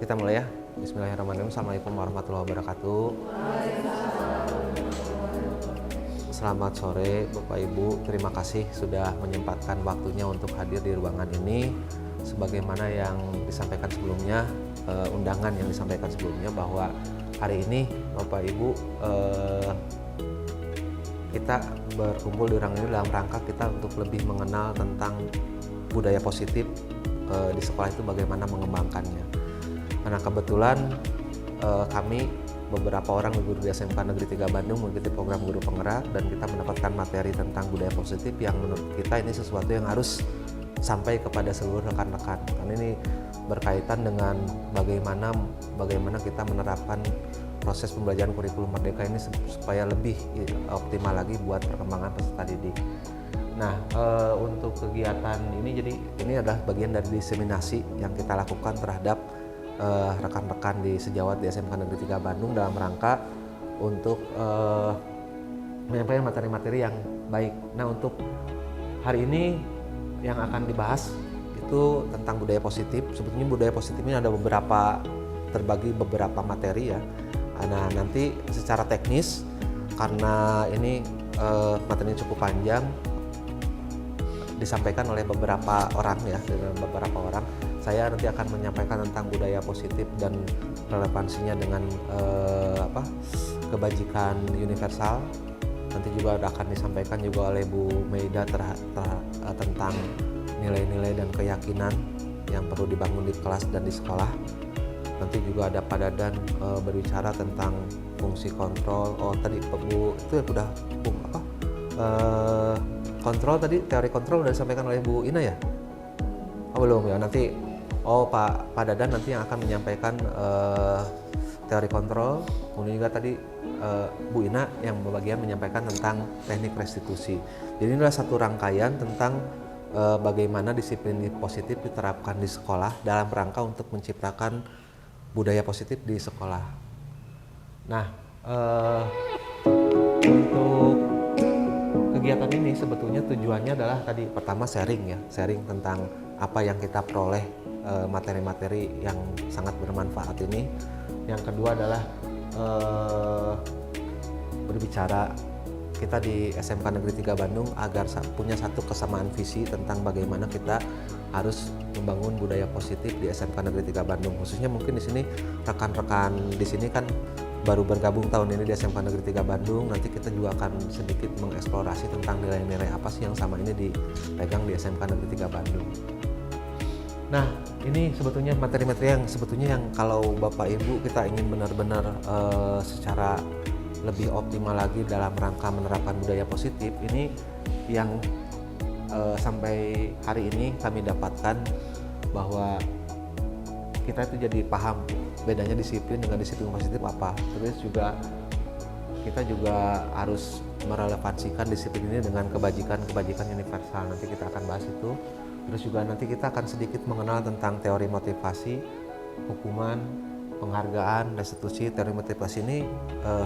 Kita mulai ya. Bismillahirrahmanirrahim. Assalamualaikum warahmatullahi wabarakatuh. Selamat sore Bapak Ibu. Terima kasih sudah menyempatkan waktunya untuk hadir di ruangan ini. Sebagaimana yang disampaikan sebelumnya, undangan yang disampaikan sebelumnya bahwa hari ini Bapak Ibu kita berkumpul di ruangan ini dalam rangka kita untuk lebih mengenal tentang budaya positif di sekolah itu, bagaimana mengembangkannya. Karena kebetulan kami beberapa orang guru di SMK Negeri 3 Bandung mengikuti program guru penggerak, dan kita mendapatkan materi tentang budaya positif yang menurut kita ini sesuatu yang harus sampai kepada seluruh rekan-rekan. Karena ini berkaitan dengan bagaimana kita menerapkan proses pembelajaran kurikulum merdeka ini supaya lebih optimal lagi buat perkembangan peserta didik. Nah, untuk kegiatan ini, jadi ini adalah bagian dari diseminasi yang kita lakukan terhadap rekan-rekan di sejawat di SMK Negeri 3 Bandung dalam rangka untuk menyampaikan materi-materi yang baik. Nah, untuk hari ini yang akan dibahas itu tentang budaya positif. Sebetulnya budaya positif ini ada terbagi beberapa materi ya. Nah, nanti secara teknis karena ini materinya cukup panjang, disampaikan oleh beberapa orang ya, dengan beberapa orang. Saya nanti akan menyampaikan tentang budaya positif dan relevansinya dengan kebajikan universal. Nanti juga akan disampaikan juga oleh Bu Meida tentang nilai-nilai dan keyakinan yang perlu dibangun di kelas dan di sekolah. Nanti juga ada Pak Dadan berbicara tentang fungsi kontrol. Tadi Bu itu ya udah kontrol tadi, teori kontrol sudah disampaikan oleh Bu Ina ya? Belum ya, nanti Pak Dadan nanti yang akan menyampaikan teori kontrol. Kemudian juga tadi Bu Ina yang bagian menyampaikan tentang teknik restitusi. Jadi ini adalah satu rangkaian tentang bagaimana disiplin positif diterapkan di sekolah dalam rangka untuk menciptakan budaya positif di sekolah. Nah, untuk kegiatan ini sebetulnya tujuannya adalah tadi pertama sharing tentang apa yang kita peroleh, materi-materi yang sangat bermanfaat ini. Yang kedua adalah berbicara kita di SMK Negeri 3 Bandung agar punya satu kesamaan visi tentang bagaimana kita harus membangun budaya positif di SMK Negeri 3 Bandung. Khususnya mungkin di sini rekan-rekan di sini kan baru bergabung tahun ini di SMK Negeri 3 Bandung. Nanti kita juga akan sedikit mengeksplorasi tentang nilai-nilai apa sih yang sama ini dipegang di SMK Negeri 3 Bandung. Nah, ini sebetulnya materi-materi yang kalau Bapak Ibu kita ingin benar-benar secara lebih optimal lagi dalam rangka menerapkan budaya positif ini yang sampai hari ini kami dapatkan bahwa kita itu jadi paham bedanya disiplin dengan disiplin positif apa. Terus juga kita juga harus merelevansikan disiplin ini dengan kebajikan universal. Nanti kita akan bahas itu. Terus juga nanti kita akan sedikit mengenal tentang teori motivasi, hukuman, penghargaan, restitusi. Teori motivasi ini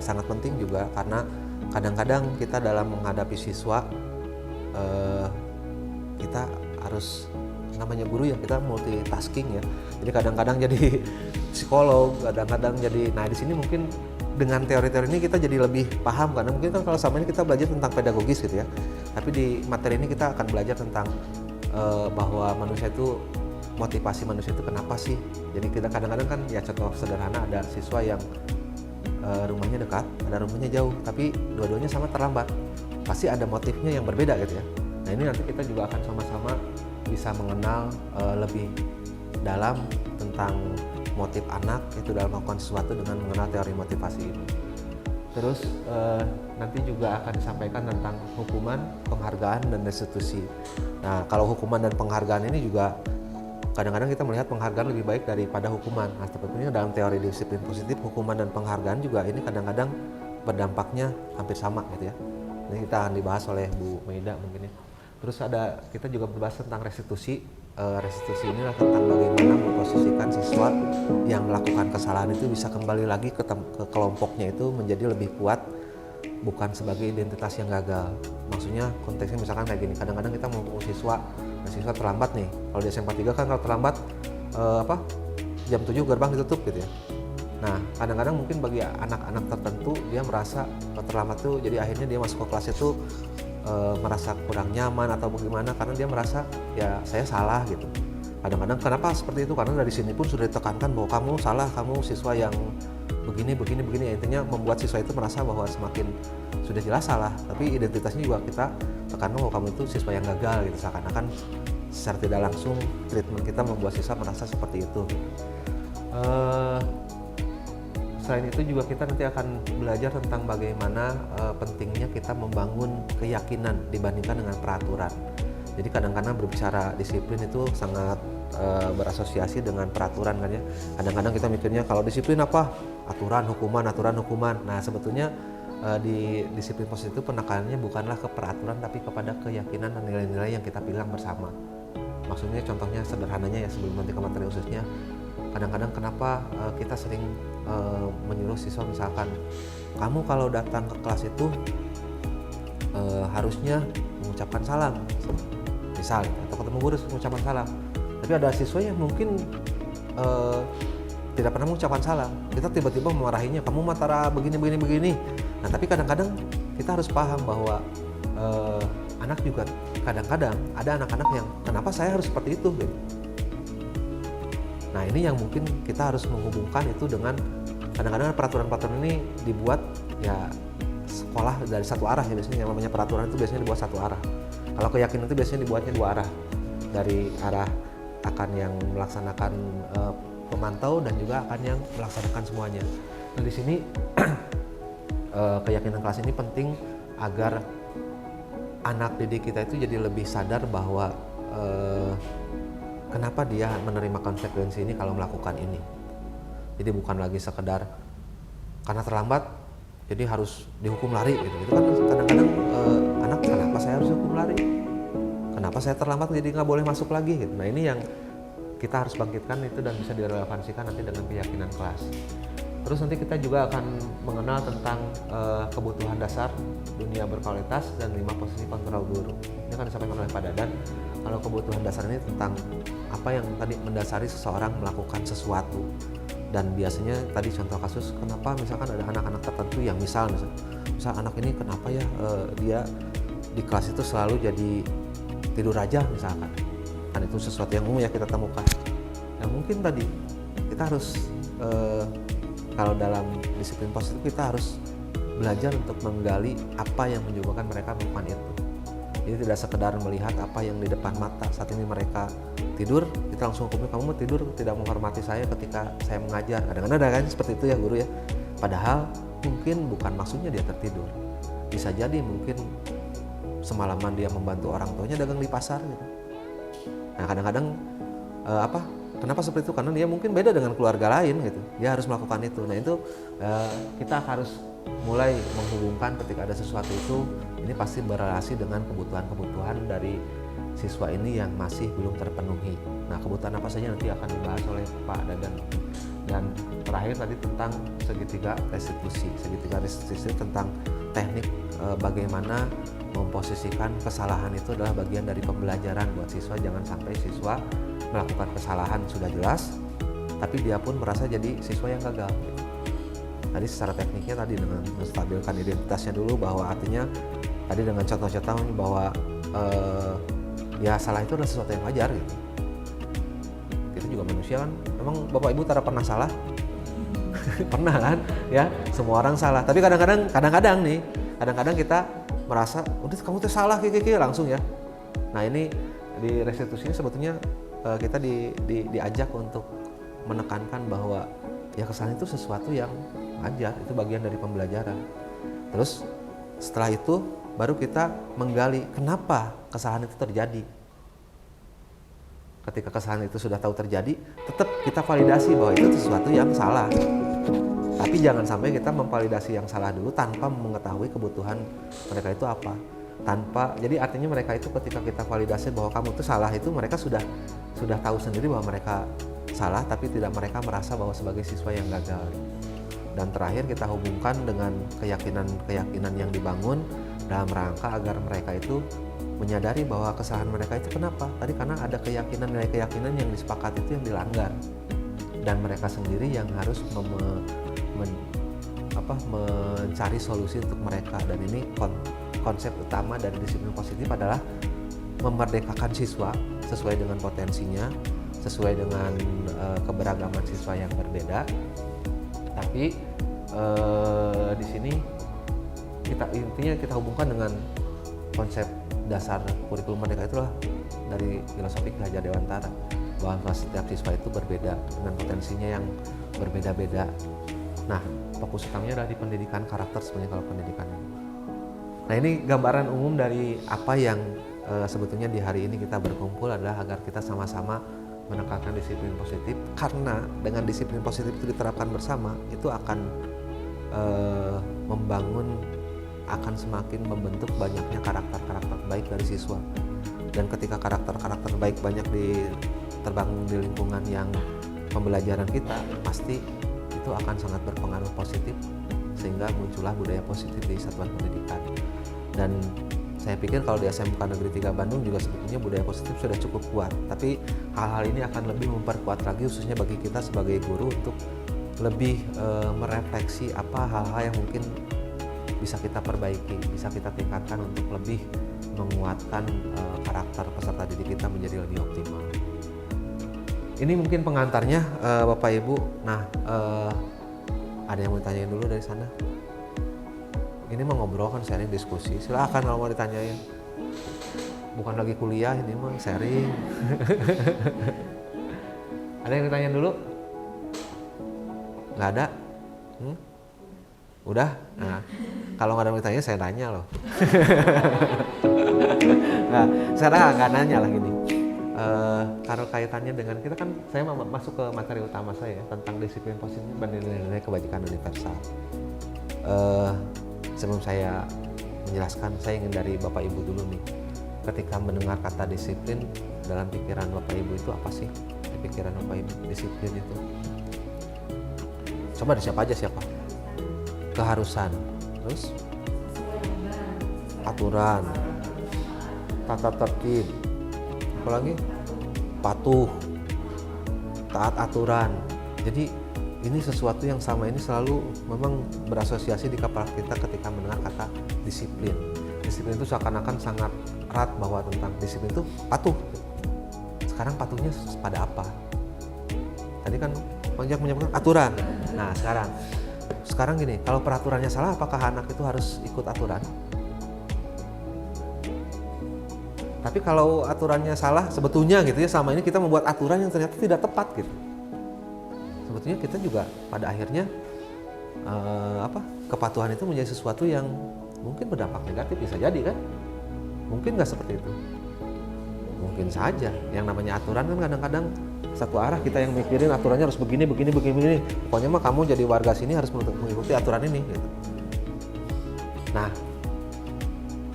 sangat penting juga karena kadang-kadang kita dalam menghadapi siswa kita harus, namanya guru ya, kita multitasking ya. Jadi kadang-kadang jadi psikolog, kadang-kadang jadi, nah di sini mungkin dengan teori-teori ini kita jadi lebih paham, karena mungkin kan kalau sama ini kita belajar tentang pedagogis gitu ya. Tapi di materi ini kita akan belajar tentang bahwa motivasi manusia itu kenapa sih. Jadi kita kadang-kadang kan ya, contoh sederhana, ada siswa yang rumahnya dekat, ada rumahnya jauh, tapi dua-duanya sama terlambat. Pasti ada motifnya yang berbeda gitu ya. Nah, ini nanti kita juga akan sama-sama bisa mengenal lebih dalam tentang motif anak itu dalam melakukan sesuatu dengan mengenal teori motivasi ini. Terus nanti juga akan disampaikan tentang hukuman, penghargaan, dan restitusi. Nah, kalau hukuman dan penghargaan ini juga kadang-kadang kita melihat penghargaan lebih baik daripada hukuman. Nah, sebetulnya dalam teori disiplin positif, hukuman dan penghargaan juga ini kadang-kadang berdampaknya hampir sama gitu ya. Ini kita akan dibahas oleh Bu Meida mungkin ya. Terus kita juga berbahas tentang restitusi. Restitusi ini adalah tentang bagaimana memposisikan siswa yang melakukan kesalahan itu bisa kembali lagi ke kelompoknya itu menjadi lebih kuat, bukan sebagai identitas yang gagal. Maksudnya konteksnya misalkan kayak gini, kadang-kadang kita mau siswa terlambat nih. Kalau di SMK 3 kan kalau terlambat jam 7 gerbang ditutup gitu ya. Nah, kadang-kadang mungkin bagi anak-anak tertentu dia merasa terlambat tuh, jadi akhirnya dia masuk ke kelas itu merasa kurang nyaman atau bagaimana karena dia merasa ya saya salah gitu. Kadang-kadang kenapa seperti itu? Karena dari sini pun sudah ditekankan bahwa kamu salah, kamu siswa yang begini. Intinya membuat siswa itu merasa bahwa semakin sudah jelas salah, tapi identitasnya juga kita tekankan bahwa kamu itu siswa yang gagal gitu. Seakan-akan secara tidak langsung treatment kita membuat siswa merasa seperti itu. Selain itu juga kita nanti akan belajar tentang bagaimana pentingnya kita membangun keyakinan dibandingkan dengan peraturan. Jadi kadang-kadang berbicara disiplin itu sangat berasosiasi dengan peraturan kan ya. Kadang-kadang kita mikirnya kalau disiplin apa? Aturan, hukuman. Nah sebetulnya di disiplin positif itu penekanannya bukanlah ke peraturan tapi kepada keyakinan dan nilai-nilai yang kita bilang bersama. Maksudnya contohnya sederhananya ya sebelum nanti ke materi khususnya. Kadang-kadang kenapa kita sering menyuruh siswa misalkan kamu kalau datang ke kelas itu harusnya mengucapkan salam misal atau ketemu guru mengucapkan salam, tapi ada siswa yang mungkin tidak pernah mengucapkan salam, kita tiba-tiba memarahinya kamu matara begini. Nah tapi kadang-kadang kita harus paham bahwa anak juga kadang-kadang ada anak-anak yang kenapa saya harus seperti itu gitu. Nah ini yang mungkin kita harus menghubungkan itu dengan kadang-kadang peraturan-peraturan ini dibuat ya sekolah dari satu arah ya, biasanya yang namanya peraturan itu biasanya dibuat satu arah. Kalau keyakinan itu biasanya dibuatnya dua arah, dari arah akan yang melaksanakan pemantau dan juga akan yang melaksanakan semuanya. Nah di sini keyakinan kelas ini penting agar anak didik kita itu jadi lebih sadar bahwa kenapa dia menerima konsekuensi ini kalau melakukan ini. Jadi bukan lagi sekedar karena terlambat jadi harus dihukum lari gitu. Itu kan kadang-kadang anak kenapa saya harus dihukum lari? Kenapa saya terlambat jadi nggak boleh masuk lagi gitu. Nah ini yang kita harus bangkitkan itu dan bisa direlevansikan nanti dengan keyakinan kelas. Terus nanti kita juga akan mengenal tentang kebutuhan dasar dunia berkualitas dan 5 posisi kontrol guru. Ini akan disampaikan oleh Pak Dadan. Kalau kebutuhan dasar ini tentang apa yang tadi mendasari seseorang melakukan sesuatu. Dan biasanya tadi contoh kasus kenapa misalkan ada anak-anak tertentu yang misal anak ini kenapa ya dia di kelas itu selalu jadi tidur aja misalkan. Kan itu sesuatu yang umum ya kita temukan. Nah mungkin tadi kita harus kalau dalam disiplin positif kita harus belajar untuk menggali apa yang menyebabkan mereka melakukan itu. Jadi tidak sekedar melihat apa yang di depan mata. Saat ini mereka tidur, kita langsung hukumnya kamu tidur, tidak menghormati saya ketika saya mengajar. Kadang-kadang ada kan seperti itu ya guru ya. Padahal mungkin bukan maksudnya dia tertidur. Bisa jadi mungkin semalaman dia membantu orang tuanya dagang di pasar gitu. Nah kadang-kadang kenapa seperti itu? Karena dia mungkin beda dengan keluarga lain gitu. Dia harus melakukan itu. Nah itu kita harus mulai menghubungkan ketika ada sesuatu itu, ini pasti berrelasi dengan kebutuhan-kebutuhan dari siswa ini yang masih belum terpenuhi. Nah kebutuhan apa saja nanti akan dibahas oleh Pak Dadan. Dan terakhir tadi tentang segitiga restitusi tentang teknik bagaimana memposisikan kesalahan itu adalah bagian dari pembelajaran buat siswa. Jangan sampai siswa melakukan kesalahan sudah jelas, tapi dia pun merasa jadi siswa yang gagal. Tadi secara tekniknya tadi dengan menstabilkan identitasnya dulu, bahwa artinya tadi dengan contoh-contoh bahwa ya salah itu adalah sesuatu yang wajar gitu. Kita juga manusia kan, emang Bapak Ibu tidak pernah salah? Pernah kan? Ya, semua orang salah. Tapi kadang-kadang kita merasa, udah kamu tuh salah langsung ya. Nah ini di restitusinya sebetulnya kita diajak untuk menekankan bahwa ya kesalahan itu sesuatu yang wajar, itu bagian dari pembelajaran. Terus setelah itu baru kita menggali kenapa kesalahan itu terjadi. Ketika kesalahan itu sudah tahu terjadi, tetap kita validasi bahwa itu sesuatu yang salah. Tapi jangan sampai kita memvalidasi yang salah dulu tanpa mengetahui kebutuhan mereka itu apa. Jadi artinya mereka itu ketika kita validasi bahwa kamu itu salah, itu mereka sudah tahu sendiri bahwa mereka salah, tapi tidak mereka merasa bahwa sebagai siswa yang gagal. Dan terakhir kita hubungkan dengan keyakinan yang dibangun dalam rangka agar mereka itu menyadari bahwa kesalahan mereka itu kenapa? Tadi karena ada nilai keyakinan yang disepakati itu yang dilanggar. dan mereka sendiri yang harus mencari solusi untuk mereka. Dan ini konsep utama dari disiplin positif adalah memerdekakan siswa sesuai dengan potensinya, sesuai dengan keberagaman siswa yang berbeda. Tapi di sini kita hubungkan dengan konsep dasar kurikulum merdeka itulah dari filosofi Ki Hajar Dewantara, bahwa setiap siswa itu berbeda dengan potensinya yang berbeda-beda. Nah, fokus utamanya adalah di pendidikan karakter sebenarnya kalau pendidikan ini. Nah, ini gambaran umum dari apa yang sebetulnya di hari ini kita berkumpul adalah agar kita sama-sama menekankan disiplin positif, karena dengan disiplin positif itu diterapkan bersama, itu akan akan semakin membentuk banyaknya karakter-karakter baik dari siswa. Dan ketika karakter-karakter baik banyak terbangun di lingkungan yang pembelajaran kita, pasti itu akan sangat berpengaruh positif, sehingga muncullah budaya positif di satuan pendidikan. Dan saya pikir kalau di SMK Negeri 3 Bandung juga sebetulnya budaya positif sudah cukup kuat, tapi hal-hal ini akan lebih memperkuat lagi, khususnya bagi kita sebagai guru, untuk lebih merefleksi apa hal-hal yang mungkin bisa kita perbaiki, bisa kita tingkatkan untuk lebih menguatkan karakter peserta didik kita menjadi lebih optimal. Ini mungkin pengantarnya Bapak Ibu. Nah, ada yang mau ditanyain dulu dari sana? Ini mau ngobrol kan, sharing, diskusi. Silakan kalau mau ditanyain. Bukan lagi kuliah, ini mah sharing. Ada yang ditanyain dulu? Nggak ada? Udah? Nah, kalau nggak ada yang ditanya, saya nanya loh. Nah, saya nggak nanya lah gini. Karena kaitannya dengan kita kan, saya mau masuk ke materi utama saya tentang disiplin positif dan nilai-nilai kebajikan universal. Sebelum saya menjelaskan, saya ingin dari Bapak Ibu dulu nih. Ketika mendengar kata disiplin, dalam pikiran Bapak Ibu itu apa sih? Di pikiran Bapak Ibu, disiplin itu? Coba siapa aja, siapa? Keharusan, terus aturan, tata tertib, apalagi patuh, taat aturan. Jadi ini sesuatu yang sama ini selalu memang berasosiasi di kepala kita ketika mendengar kata disiplin. Disiplin itu seakan-akan sangat erat bahwa tentang disiplin itu patuh. Sekarang patuhnya pada apa? Tadi kan banyak menyebutkan aturan. Nah, sekarang gini, kalau peraturannya salah, apakah anak itu harus ikut aturan? Tapi kalau aturannya salah, sebetulnya gitu ya, sama ini kita membuat aturan yang ternyata tidak tepat gitu. Sebetulnya kita juga pada akhirnya kepatuhan itu menjadi sesuatu yang mungkin berdampak negatif, bisa jadi kan? Mungkin nggak seperti itu. Mungkin saja. Yang namanya aturan kan kadang-kadang satu arah, kita yang mikirin aturannya harus begini. Pokoknya mah kamu jadi warga sini harus mengikuti aturan ini gitu. Nah,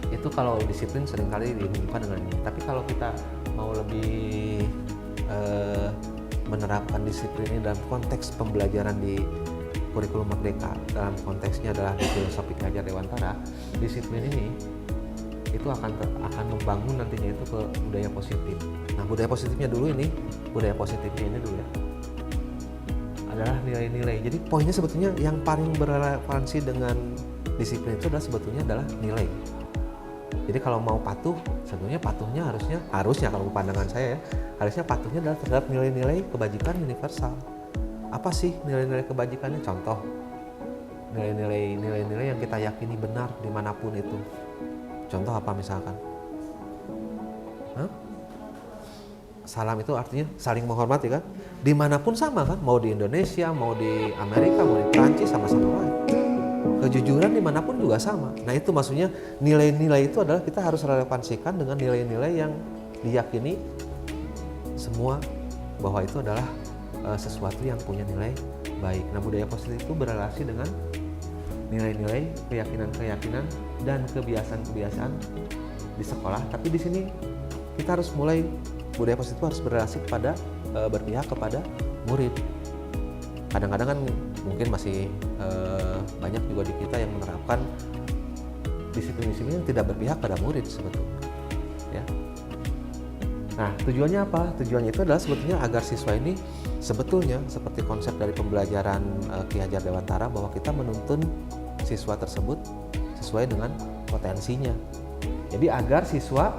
itu kalau disiplin seringkali dihubungkan dengan ini. Tapi kalau kita mau lebih menerapkan disiplin ini dalam konteks pembelajaran di kurikulum merdeka, dalam konteksnya adalah di filosofi Ki Hajar Dewantara, disiplin ini itu akan membangun nantinya itu ke budaya positif. Nah, budaya positifnya dulu ini ya, adalah nilai-nilai. Jadi poinnya sebetulnya yang paling berrelevansi dengan disiplin itu adalah nilai. Jadi kalau mau patuh, sebetulnya patuhnya harusnya kalau pandangan saya ya, harusnya patuhnya adalah terhadap nilai-nilai kebajikan universal. Apa sih nilai-nilai kebajikannya? Contoh, nilai-nilai yang kita yakini benar dimanapun itu. Contoh apa misalkan? Salam itu artinya saling menghormati kan? Dimanapun sama kan? Mau di Indonesia, mau di Amerika, mau di Prancis, sama-sama baik. Kejujuran dimanapun juga sama. Nah, itu maksudnya nilai-nilai itu adalah kita harus relevansikan dengan nilai-nilai yang diyakini semua bahwa itu adalah sesuatu yang punya nilai baik. Nah, budaya positif itu berrelasi dengan nilai-nilai, keyakinan-keyakinan, dan kebiasaan-kebiasaan di sekolah. Tapi di sini kita harus mulai, budaya positif harus berrelasi berpihak kepada murid. Kadang-kadang kan mungkin masih banyak juga di kita yang menerapkan disiplin-disiplin yang tidak berpihak pada murid sebetulnya. Ya. Nah, tujuannya apa? Tujuannya itu adalah sebetulnya agar siswa ini sebetulnya seperti konsep dari pembelajaran Ki Hajar Dewantara bahwa kita menuntun siswa tersebut sesuai dengan potensinya. Jadi agar siswa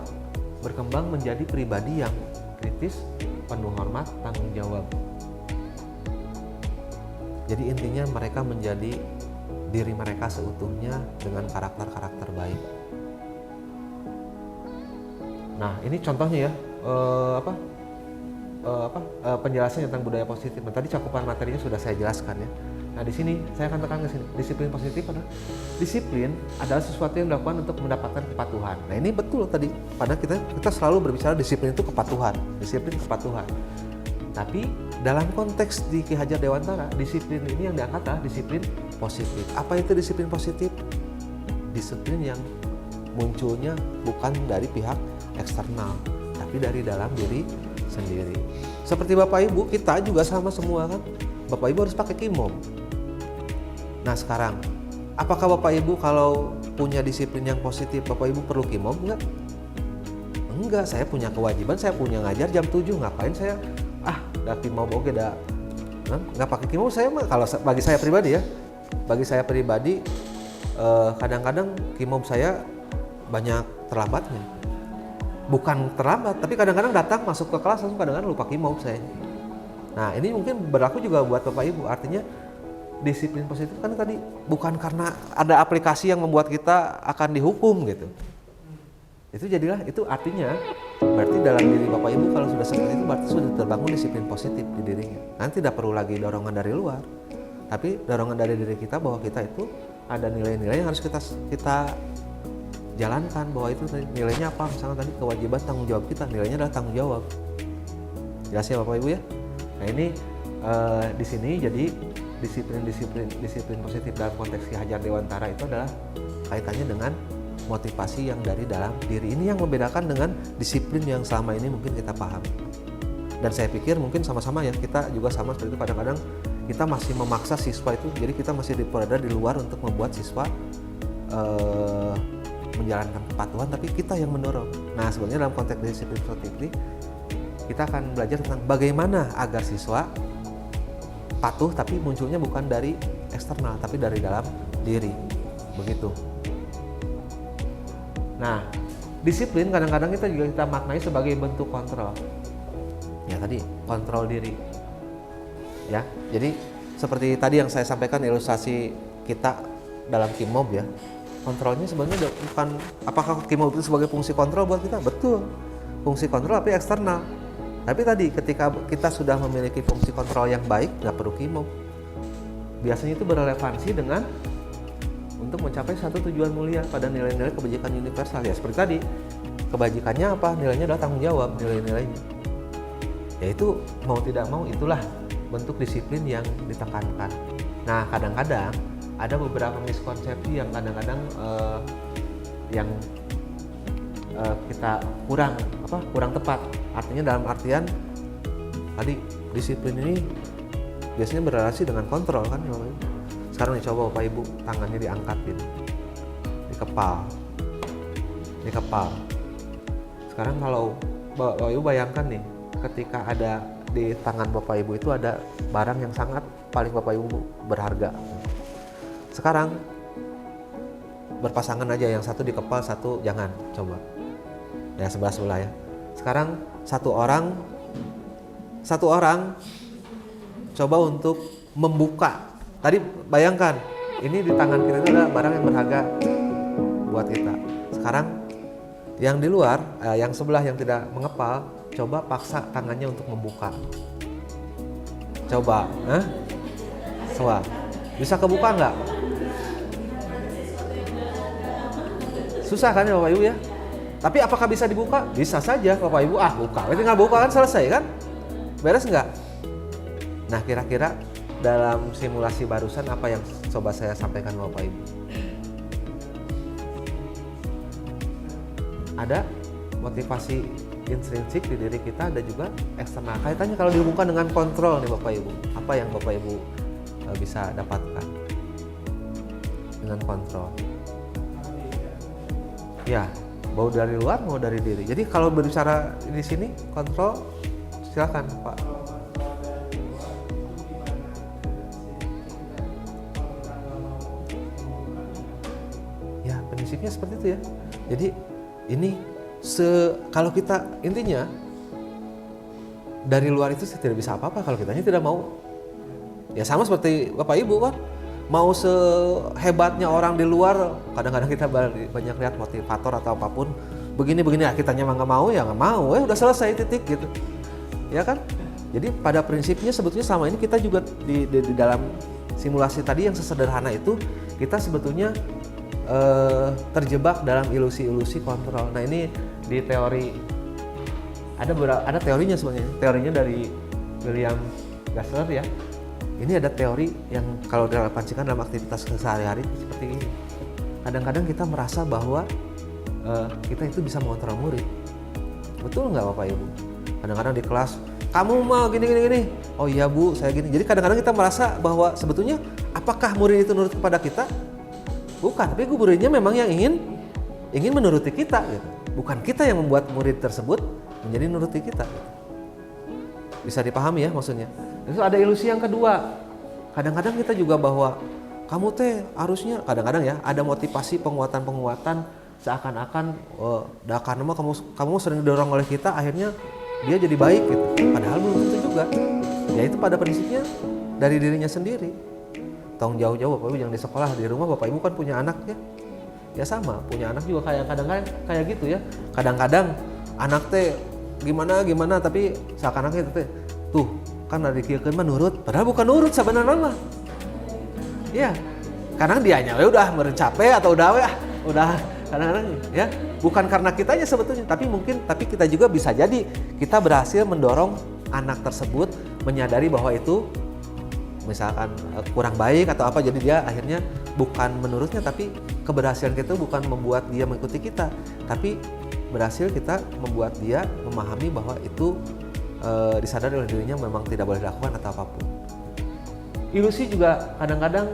berkembang menjadi pribadi yang kritis, penuh hormat, tanggung jawab. Jadi intinya mereka menjadi diri mereka seutuhnya dengan karakter-karakter baik. Nah, ini contohnya ya, penjelasan tentang budaya positif. Nah, tadi cakupan materinya sudah saya jelaskan ya. Nah, di sini saya akan tekan ke sini. Disiplin positif adalah sesuatu yang dilakukan untuk mendapatkan kepatuhan. Nah, ini betul tadi. Padahal kita selalu berbicara disiplin itu kepatuhan, disiplin kepatuhan. Tapi dalam konteks di Ki Hajar Dewantara, disiplin ini yang diangkat adalah disiplin positif. Apa itu disiplin positif? Disiplin yang munculnya bukan dari pihak eksternal, tapi dari dalam diri sendiri. Seperti Bapak Ibu, kita juga sama semua kan. Bapak Ibu harus pakai kimom. Nah sekarang, apakah Bapak Ibu kalau punya disiplin yang positif, Bapak Ibu perlu kimom? Enggak, saya punya kewajiban, saya punya ngajar jam 7, ngapain saya udah kimom oke dah. Nggak pakai kimom saya mah, kalau bagi saya pribadi, kadang-kadang kimom saya banyak terlambatnya. Bukan terlambat, tapi kadang-kadang datang masuk ke kelas langsung kadang-kadang lupa kimom saya. Nah ini mungkin berlaku juga buat Bapak Ibu, artinya disiplin positif kan tadi bukan karena ada aplikasi yang membuat kita akan dihukum gitu. Itu artinya berarti dalam diri Bapak Ibu kalau sudah seperti itu berarti sudah terbangun disiplin positif di dirinya. Nanti tidak perlu lagi dorongan dari luar, tapi dorongan dari diri kita bahwa kita itu ada nilai-nilai yang harus kita jalankan, bahwa itu nilainya apa, misalnya tadi kewajiban tanggung jawab kita, nilainya adalah tanggung jawab. Jelas ya Bapak Ibu ya. Nah ini di sini jadi disiplin positif dalam konteks Ki Hajar Dewantara itu adalah kaitannya dengan motivasi yang dari dalam diri. Ini yang membedakan dengan disiplin yang selama ini mungkin kita pahami. Dan saya pikir mungkin sama-sama ya, kita juga sama seperti itu. Kadang-kadang kita masih memaksa siswa itu, jadi kita masih berada di luar untuk membuat siswa menjalankan kepatuhan, tapi kita yang mendorong. Nah sebenarnya dalam konteks disiplin positif ini kita akan belajar tentang bagaimana agar siswa patuh tapi munculnya bukan dari eksternal tapi dari dalam diri, begitu. Nah disiplin kadang-kadang kita maknai sebagai bentuk kontrol. Ya tadi kontrol diri. Ya, jadi seperti tadi yang saya sampaikan ilustrasi kita dalam Kimob ya. Kontrolnya sebenarnya bukan apakah Kimob itu sebagai fungsi kontrol buat kita? Betul. Fungsi kontrol tapi eksternal. Tapi tadi ketika kita sudah memiliki fungsi kontrol yang baik, nggak perlu Kimob. Biasanya itu berrelevansi dengan untuk mencapai satu tujuan mulia pada nilai-nilai kebajikan universal. Ya seperti tadi, kebajikannya apa? Nilainya adalah tanggung jawab, nilai-nilainya. Yaitu mau tidak mau itulah bentuk disiplin yang ditekankan. Nah kadang-kadang ada beberapa miskonsepsi yang kadang-kadang kita kurang tepat. Artinya dalam artian tadi disiplin ini biasanya berrelasi dengan kontrol kan. Sekarang nih coba Bapak Ibu tangannya diangkatin di kepal. Sekarang kalau Bapak Ibu bayangkan nih, ketika ada di tangan Bapak Ibu itu ada barang yang sangat paling Bapak Ibu berharga. Sekarang berpasangan aja, yang satu di kepal, satu jangan, coba. Ya sebelah ya. Sekarang satu orang coba untuk membuka. Tadi bayangkan, ini di tangan kita itu ada barang yang berharga buat kita. Sekarang yang di luar, yang sebelah yang tidak mengepal, coba paksa tangannya untuk membuka. Coba, bisa kebuka nggak? Susah kan ya Bapak Ibu ya? Tapi apakah bisa dibuka? Bisa saja Bapak Ibu, buka. Tinggal buka kan selesai kan? Beres nggak? Nah kira-kira dalam simulasi barusan apa yang coba saya sampaikan Bapak Ibu? Ada motivasi intrinsik di diri kita, ada juga eksternal. Kaitannya kalau dihubungkan dengan kontrol nih Bapak Ibu, apa yang Bapak Ibu bisa dapatkan dengan kontrol? Ya, mau dari luar mau dari diri. Jadi kalau berbicara di sini kontrol, silakan Pak. prinsipnya seperti itu ya. Jadi ini kalau kita intinya dari luar itu tidak bisa apa-apa kalau kitanya tidak mau. Ya sama seperti Bapak Ibu kan, mau sehebatnya orang di luar, kadang-kadang kita banyak lihat motivator atau apapun, begini-begini, kitanya nggak mau ya nggak mau, udah selesai titik gitu, ya kan? Jadi pada prinsipnya sebetulnya selama ini kita juga di dalam simulasi tadi yang sesederhana itu, kita sebetulnya terjebak dalam ilusi-ilusi kontrol. Nah ini di teori ada teorinya sebenarnya, teorinya dari William Glasser ya. Ini ada teori yang kalau direlevansikan dalam aktivitas sehari-hari seperti ini. Kadang-kadang kita merasa bahwa kita itu bisa mengontrol murid. Betul nggak Bapak Ibu? Kadang-kadang di kelas, kamu mah gini. Oh iya Bu, saya gini. Jadi kadang-kadang kita merasa bahwa sebetulnya apakah murid itu nurut kepada kita? Bukan, tapi muridnya memang yang ingin menuruti kita gitu. Bukan kita yang membuat murid tersebut menjadi nuruti kita gitu. Bisa dipahami ya maksudnya. Itu ada ilusi yang kedua. Kadang-kadang kita juga bahwa kamu teh harusnya, kadang-kadang ya ada motivasi penguatan seakan-akan karena kamu sering didorong oleh kita, akhirnya dia jadi baik gitu. Padahal belum tentu juga. Ya itu pada prinsipnya dari dirinya sendiri. Tong jauh-jauh Bapak Ibu yang di sekolah, di rumah Bapak Ibu kan punya anak ya. Ya sama, punya anak juga kadang-kadang kayak gitu ya. Kadang-kadang anak teh gimana tapi seakan-akan itu teh tuh kan dari kieukeun mah nurut, padahal bukan nurut sebenarnya mah. Iya. Kadang dianya udah capek atau udah kadang-kadang ya, bukan karena kitanya sebetulnya, tapi kita juga bisa jadi kita berhasil mendorong anak tersebut menyadari bahwa itu misalkan kurang baik atau apa, jadi dia akhirnya bukan menurutnya, tapi keberhasilan kita bukan membuat dia mengikuti kita, tapi berhasil kita membuat dia memahami bahwa itu disadari oleh dirinya memang tidak boleh dilakukan atau apapun. Ilusi juga kadang-kadang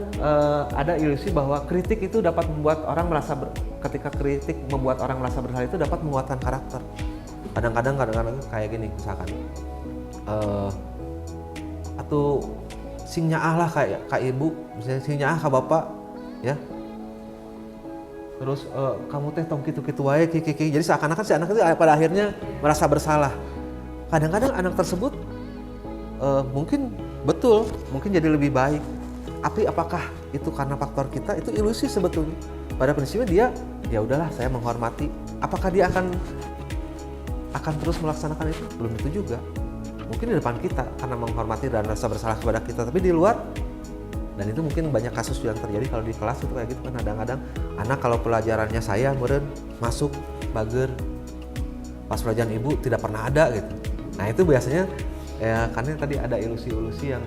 ada ilusi bahwa kritik itu dapat membuat orang merasa ketika kritik membuat orang merasa bersalah itu dapat menguatkan karakter. Kadang-kadang kayak gini misalkan atau sing nyaah lah kayak ibu, misalnya sing nyaah ka bapak ya. Terus kamu teh tong kitu-kitu wae kiki. Jadi seakan-akan si anak itu pada akhirnya merasa bersalah. Kadang-kadang anak tersebut mungkin betul, mungkin jadi lebih baik. Tapi apakah itu karena faktor kita? Itu ilusi sebetulnya. Pada prinsipnya dia, ya udahlah saya menghormati. Apakah dia akan terus melaksanakan itu? Belum tentu juga. Mungkin di depan kita karena menghormati dan rasa bersalah kepada kita, tapi di luar, dan itu mungkin banyak kasus yang terjadi kalau di kelas itu kayak gitu kan. Kadang-kadang anak kalau pelajarannya saya meureun masuk bager, pas pelajaran ibu tidak pernah ada gitu. Nah itu biasanya ya karena tadi ada ilusi-ilusi yang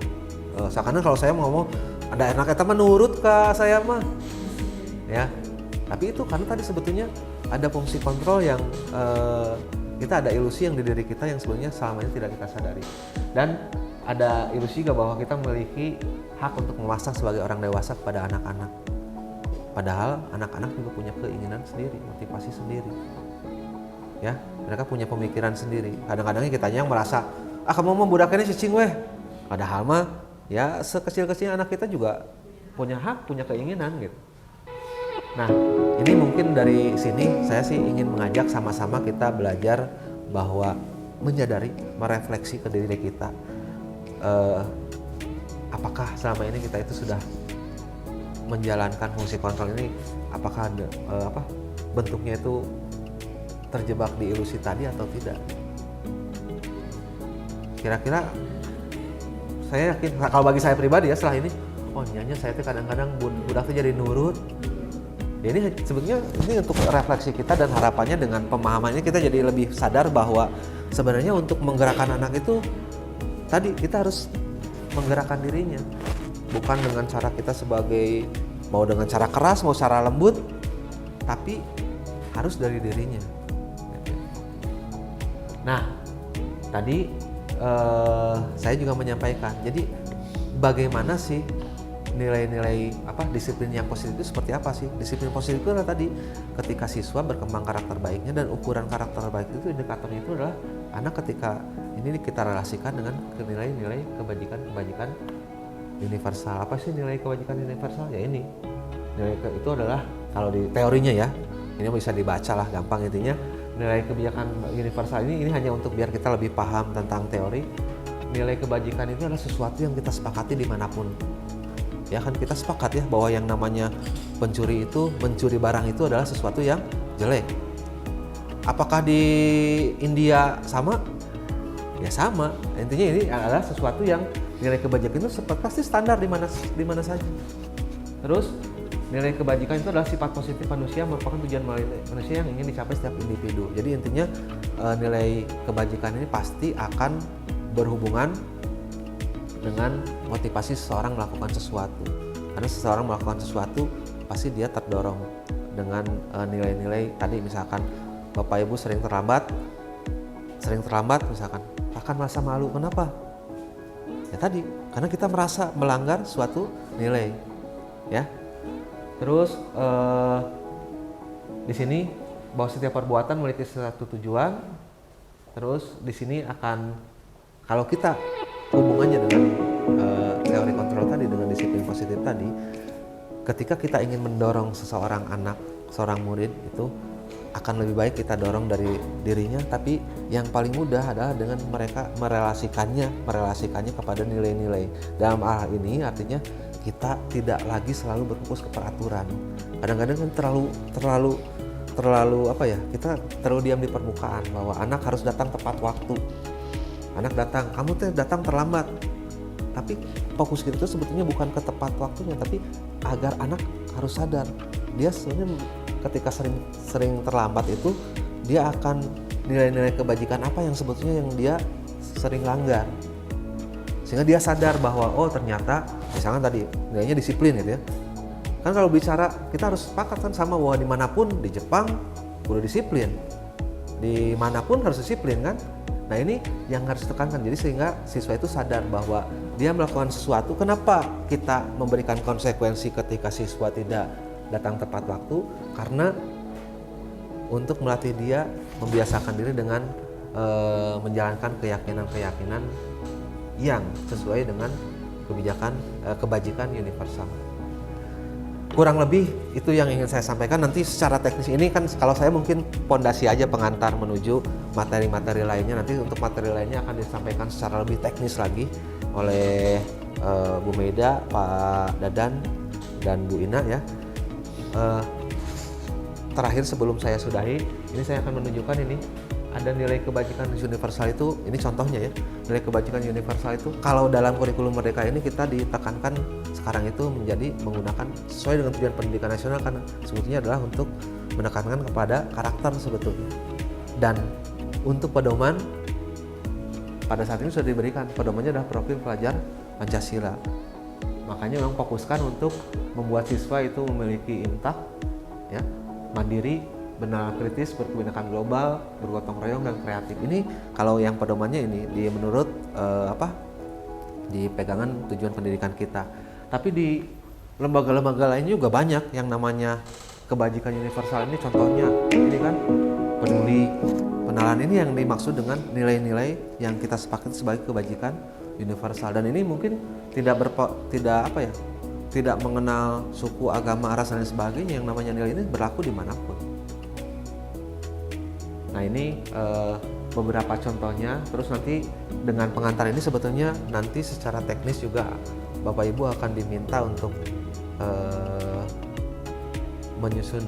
seakan-akan kalau saya mau ngomong ada anak eta mah nurut ka saya mah ya, tapi itu karena tadi sebetulnya ada fungsi kontrol yang kita ada ilusi yang di diri kita yang sebenarnya selama ini tidak kita sadari. Dan ada ilusi juga bahwa kita memiliki hak untuk memaksa sebagai orang dewasa kepada anak-anak. Padahal anak-anak juga punya keinginan sendiri, motivasi sendiri. Ya, mereka punya pemikiran sendiri. Kadang-kadang kitanya yang merasa, kamu mau budak ini cicing weh. Padahal mah ya sekecil-kecilnya anak kita juga punya hak, punya keinginan gitu. Nah, ini mungkin dari sini saya sih ingin mengajak sama-sama kita belajar bahwa menyadari, merefleksi ke diri kita. Apakah selama ini kita itu sudah menjalankan fungsi kontrol ini? Apakah bentuknya itu terjebak di ilusi tadi atau tidak? Kira-kira saya yakin, kalau bagi saya pribadi ya setelah ini, nyanya saya tuh kadang-kadang budak tuh jadi nurut. Ya ini sebetulnya ini untuk refleksi kita, dan harapannya dengan pemahaman ini kita jadi lebih sadar bahwa sebenarnya untuk menggerakkan anak itu tadi kita harus menggerakkan dirinya, bukan dengan cara kita sebagai mau dengan cara keras, mau cara lembut, tapi harus dari dirinya. Nah, tadi saya juga menyampaikan, jadi bagaimana sih nilai-nilai disiplin yang positif itu seperti apa sih? Disiplin positif itu adalah tadi ketika siswa berkembang karakter baiknya, dan ukuran karakter baik itu indikatornya itu adalah anak ketika ini kita relasikan dengan nilai-nilai kebajikan universal. Apa sih nilai kebajikan universal? Ya ini nilai itu adalah kalau di teorinya ya, ini bisa dibaca lah gampang intinya. Nilai kebijakan universal ini hanya untuk biar kita lebih paham tentang teori. Nilai kebajikan itu adalah sesuatu yang kita sepakati dimanapun. Ya kan kita sepakat ya bahwa yang namanya mencuri barang itu adalah sesuatu yang jelek. Apakah di India sama? Ya sama. Intinya ini adalah sesuatu yang nilai kebajikan itu pasti standar di mana saja. Terus nilai kebajikan itu adalah sifat positif manusia, merupakan tujuan manusia yang ingin dicapai setiap individu. Jadi intinya nilai kebajikan ini pasti akan berhubungan dengan motivasi seseorang melakukan sesuatu. Karena seseorang melakukan sesuatu pasti dia terdorong dengan nilai-nilai tadi, misalkan Bapak Ibu sering terlambat misalkan akan merasa malu. Kenapa? Ya tadi, karena kita merasa melanggar suatu nilai, ya. Terus di sini bahwa setiap perbuatan memiliki suatu tujuan. Terus di sini akan, kalau kita hubungannya dengan teori kontrol tadi, dengan disiplin positif tadi, ketika kita ingin mendorong seorang murid itu akan lebih baik kita dorong dari dirinya, tapi yang paling mudah adalah dengan mereka merelasikannya kepada nilai-nilai. Dalam hal ini artinya kita tidak lagi selalu berfokus ke peraturan. Kadang-kadang kan terlalu apa ya? Kita terlalu diam di permukaan bahwa anak harus datang tepat waktu. Anak datang, kamu datang terlambat. Tapi fokus kita itu sebetulnya bukan ke tepat waktunya, tapi agar anak harus sadar dia sebenarnya ketika sering terlambat itu dia akan nilai-nilai kebajikan apa yang sebetulnya yang dia sering langgar, sehingga dia sadar bahwa oh ternyata misalkan tadi nilainya disiplin gitu ya. Kan kalau bicara kita harus sepakat kan sama bahwa dimanapun, di Jepang udah disiplin, dimanapun harus disiplin kan. Nah ini yang harus ditekankan, jadi sehingga siswa itu sadar bahwa dia melakukan sesuatu. Kenapa kita memberikan konsekuensi ketika siswa tidak datang tepat waktu? Karena untuk melatih dia membiasakan diri dengan menjalankan keyakinan-keyakinan yang sesuai dengan kebajikan universal. Kurang lebih itu yang ingin saya sampaikan. Nanti secara teknis ini kan kalau saya mungkin pondasi aja pengantar menuju materi-materi lainnya. Nanti untuk materi lainnya akan disampaikan secara lebih teknis lagi oleh Bu Maida, Pak Dadan, dan Bu Ina ya. Terakhir sebelum saya sudahi, ini saya akan menunjukkan ini ada nilai kebajikan universal itu, ini contohnya ya. Nilai kebajikan universal itu kalau dalam kurikulum Merdeka ini kita ditekankan sekarang itu menjadi menggunakan sesuai dengan tujuan pendidikan nasional, karena sebetulnya adalah untuk menekankan kepada karakter sebetulnya. Dan untuk pedoman pada saat ini sudah diberikan, pedomannya adalah profil pelajar Pancasila. Makanya memang fokuskan untuk membuat siswa itu memiliki imtak, ya, mandiri, benar kritis, berkebinekaan global, bergotong royong, dan kreatif. Ini kalau yang pedomannya ini di menurut di pegangan tujuan pendidikan kita. Tapi di lembaga-lembaga lain juga banyak yang namanya kebajikan universal ini. Contohnya ini kan peduli, penalaan, ini yang dimaksud dengan nilai-nilai yang kita sepakati sebagai kebajikan universal. Dan ini mungkin tidak mengenal suku, agama, ras, dan sebagainya. Yang namanya nilai ini berlaku dimanapun. Nah ini beberapa contohnya. Terus nanti dengan pengantar ini sebetulnya nanti secara teknis juga Bapak Ibu akan diminta untuk menyusun,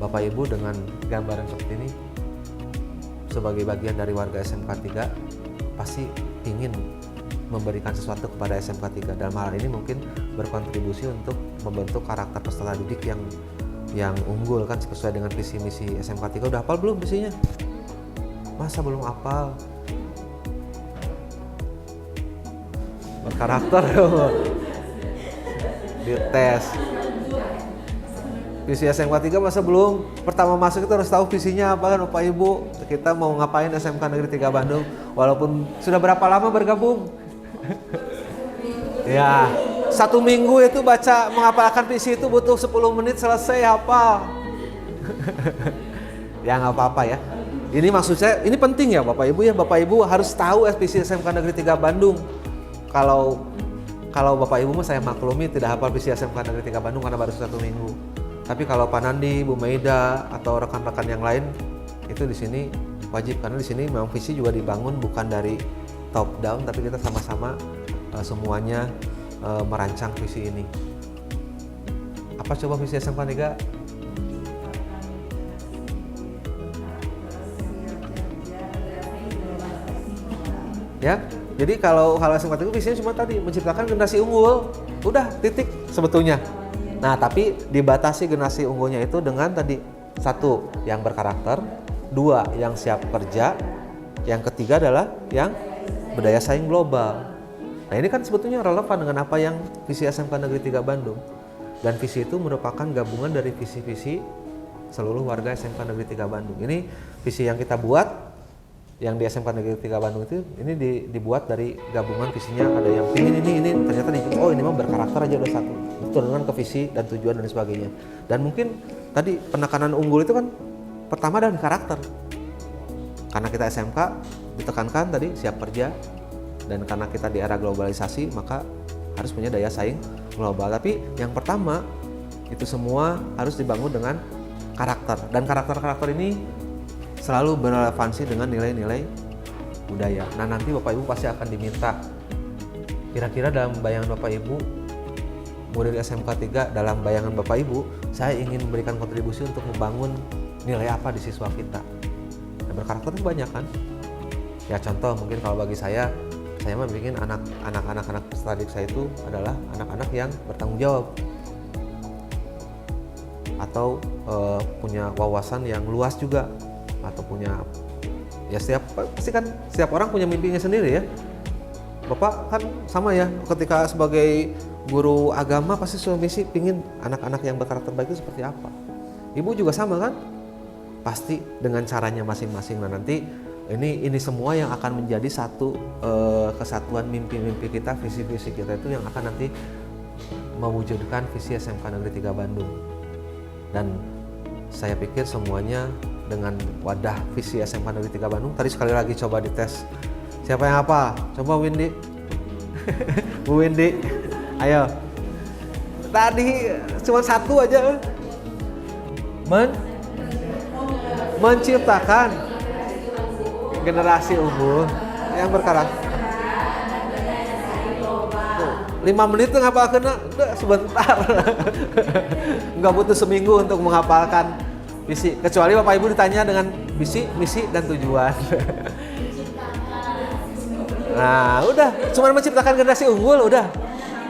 Bapak Ibu dengan gambaran seperti ini sebagai bagian dari warga SMK 3 pasti ingin memberikan sesuatu kepada SMK 3. Dalam hal ini mungkin berkontribusi untuk membentuk karakter peserta didik yang unggul kan sesuai dengan visi misi SMK 3. Udah hafal belum visinya? Masa belum hafal? Berkarakter dites. Visi SMK 3 masa belum? Pertama masuk itu harus tahu visinya apa kan Bapak Ibu. Kita mau ngapain SMK Negeri 3 Bandung, walaupun sudah berapa lama bergabung? Ya, 1 minggu itu baca menghafalkan visi itu butuh 10 menit selesai hafal. Ya nggak apa-apa ya. Ini maksud saya, ini penting ya Bapak Ibu ya. Bapak Ibu harus tahu visi SMK Negeri 3 Bandung. Kalau kalau Bapak Ibu mah saya maklumi tidak hafal visi SMK Negeri 3 Bandung karena baru 1 minggu. Tapi kalau Pak Nandi, Bu Maida atau rekan-rekan yang lain itu di sini wajib, karena di sini memang visi juga dibangun bukan dari top down, tapi kita sama-sama semuanya merancang visi ini. Apa coba visi SMK 3? Ya, jadi kalau SMK 3 visinya cuma tadi menciptakan generasi unggul, udah titik sebetulnya. Nah, tapi dibatasi generasi unggulnya itu dengan tadi, 1 yang berkarakter, 2 yang siap kerja, yang ketiga adalah yang berdaya saing global. Nah, ini kan sebetulnya relevan dengan apa yang visi SMK Negeri 3 Bandung. Dan visi itu merupakan gabungan dari visi-visi seluruh warga SMK Negeri 3 Bandung. Ini visi yang kita buat, yang di SMK Negeri 3 Bandung itu, ini dibuat dari gabungan visinya. Ada yang pingin ini ternyata ini mah berkarakter aja udah satu. Turunkan ke visi dan tujuan dan sebagainya. Dan mungkin tadi penekanan unggul itu kan pertama dari karakter. Karena kita SMK ditekankan tadi siap kerja, dan karena kita di era globalisasi maka harus punya daya saing global. Tapi yang pertama itu semua harus dibangun dengan karakter, dan karakter-karakter ini selalu berrelevansi dengan nilai-nilai budaya. Nah, nanti Bapak Ibu pasti akan diminta kira-kira dalam bayangan Bapak Ibu, murid SMK 3, dalam bayangan Bapak Ibu, saya ingin memberikan kontribusi untuk membangun nilai apa di siswa kita. Nah, berkarakter itu banyak kan? Ya contoh mungkin kalau bagi saya mah bikin anak-anak peserta didik saya itu adalah anak-anak yang bertanggung jawab atau punya wawasan yang luas juga, atau punya ya pasti kan setiap orang punya mimpinya sendiri ya. Bapak kan sama ya, ketika sebagai guru agama pasti suami misi pingin anak-anak yang berkarakter baik itu seperti apa. Ibu juga sama kan? Pasti dengan caranya masing-masing. Nah, nanti ini semua yang akan menjadi satu kesatuan mimpi-mimpi kita, visi-visi kita itu yang akan nanti mewujudkan visi SMK Negeri 3 Bandung. Dan saya pikir semuanya dengan wadah visi SMK Negeri 3 Bandung. Tadi sekali lagi coba dites. Siapa yang apa? Coba Windy. Bu Windy. Ayo. Tadi cuma satu aja. Menciptakan generasi unggul yang berkarakter. 5 menit tuh ngapal kena, udah sebentar. Nggak butuh seminggu untuk menghafalkan visi. Kecuali Bapak Ibu ditanya dengan visi, misi, dan tujuan. Nah, udah. Cuma menciptakan generasi unggul, udah.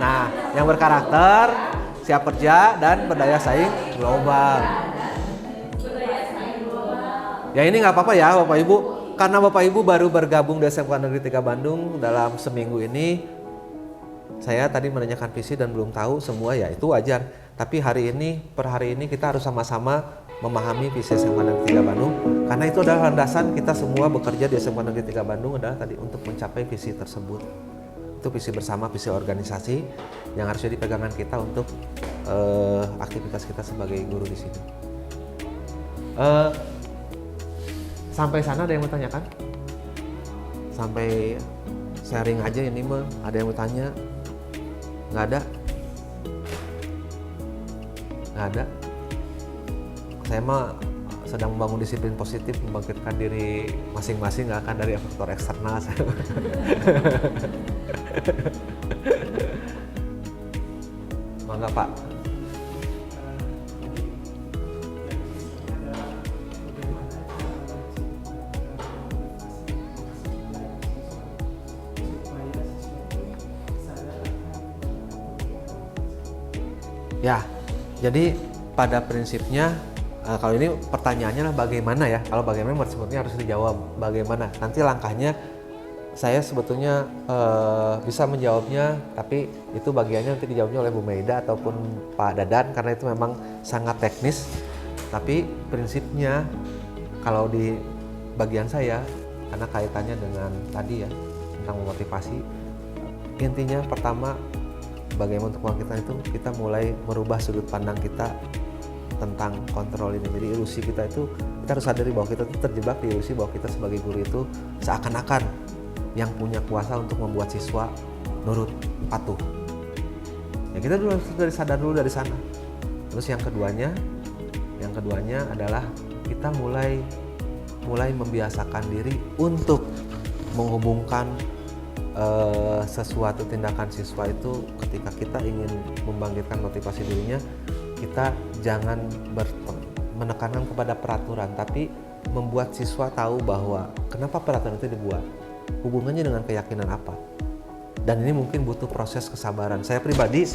Nah, yang berkarakter, siap kerja, dan berdaya saing global. Ya ini nggak apa-apa ya Bapak Ibu. Karena Bapak Ibu baru bergabung di SMK Negeri 3 Bandung dalam seminggu ini, saya tadi menanyakan visi dan belum tahu semua, ya itu wajar. Tapi per hari ini kita harus sama-sama memahami visi SMK Negeri 3 Bandung, karena itu adalah landasan kita semua bekerja di SMK Negeri 3 Bandung adalah tadi untuk mencapai visi tersebut. Itu visi bersama, visi organisasi yang harus jadi pegangan kita untuk aktivitas kita sebagai guru di sini. Sampai sana ada yang mau tanyakan? Sampai sharing aja ini mah. Ada yang mau tanya? Nggak ada? Nggak ada? Saya mah sedang membangun disiplin positif, membangkitkan diri masing-masing, nggak akan dari faktor eksternal. Mangga Pak. Ya, jadi pada prinsipnya kalau ini pertanyaannya lah bagaimana ya. Kalau bagaimana sebetulnya harus dijawab bagaimana. Nanti langkahnya saya sebetulnya bisa menjawabnya, tapi itu bagiannya nanti dijawabnya oleh Bu Maida ataupun Pak Dadan karena itu memang sangat teknis. Tapi prinsipnya kalau di bagian saya, karena kaitannya dengan tadi ya tentang memotivasi, intinya pertama bagaimana untuk membangkitkan itu, kita mulai merubah sudut pandang kita tentang kontrol ini. Jadi ilusi kita itu, kita harus sadari bahwa kita itu terjebak di ilusi bahwa kita sebagai guru itu seakan-akan yang punya kuasa untuk membuat siswa nurut, patuh. Ya kita dulu harus dari sadar dulu dari sana. Terus yang keduanya adalah kita mulai membiasakan diri untuk menghubungkan sesuatu tindakan siswa itu ketika kita ingin membangkitkan motivasi dirinya, kita jangan menekankan kepada peraturan, tapi membuat siswa tahu bahwa kenapa peraturan itu dibuat, hubungannya dengan keyakinan apa. Dan ini mungkin butuh proses kesabaran. Saya pribadi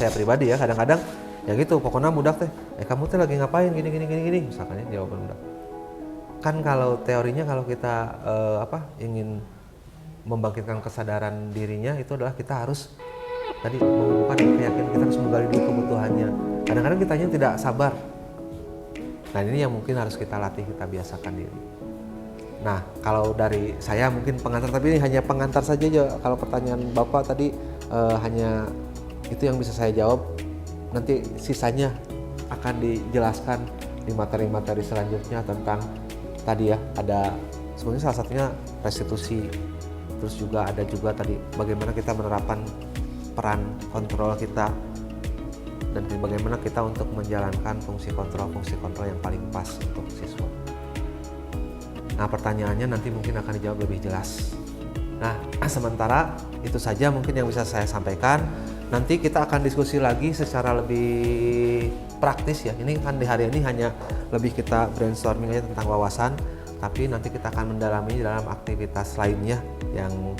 ya kadang-kadang ya gitu, pokoknya budak teh, kamu teh lagi ngapain gini, misalkan ya jawaban budak. Kan kalau teorinya kalau kita ingin membangkitkan kesadaran dirinya itu adalah kita harus tadi mengumpulkan keyakinan, kita harus menggali dulu kebutuhannya. Kadang-kadang kitanya tidak sabar. Nah ini yang mungkin harus kita latih, kita biasakan diri. Nah kalau dari saya mungkin pengantar, tapi ini hanya pengantar saja. Kalau pertanyaan Bapak tadi hanya itu yang bisa saya jawab. Nanti sisanya akan dijelaskan di materi-materi selanjutnya tentang tadi ya, ada sebenarnya salah satunya restitusi. Terus juga ada juga tadi bagaimana kita menerapkan peran kontrol kita dan bagaimana kita untuk menjalankan fungsi kontrol yang paling pas untuk siswa. Nah pertanyaannya nanti mungkin akan dijawab lebih jelas. Nah sementara itu saja mungkin yang bisa saya sampaikan. Nanti kita akan diskusi lagi secara lebih praktis ya. Ini kan di hari ini hanya lebih kita brainstorming aja tentang wawasan. Tapi nanti kita akan mendalami dalam aktivitas lainnya yang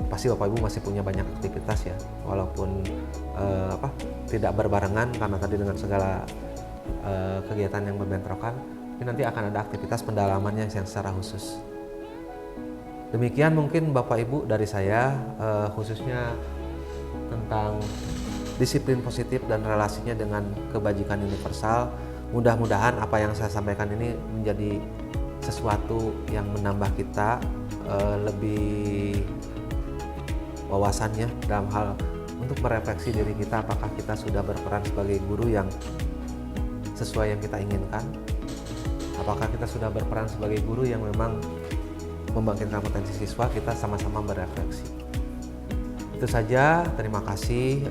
pasti Bapak Ibu masih punya banyak aktivitas ya, walaupun tidak berbarengan karena tadi dengan segala kegiatan yang berbentrokan, tapi nanti akan ada aktivitas pendalamannya yang secara khusus. Demikian mungkin Bapak Ibu dari saya, khususnya tentang disiplin positif dan relasinya dengan kebajikan universal. Mudah-mudahan apa yang saya sampaikan ini menjadi sesuatu yang menambah kita lebih wawasannya dalam hal untuk merefleksi diri kita, apakah kita sudah berperan sebagai guru yang sesuai yang kita inginkan, apakah kita sudah berperan sebagai guru yang memang membangkitkan potensi siswa. Kita sama-sama berefleksi. Itu saja, terima kasih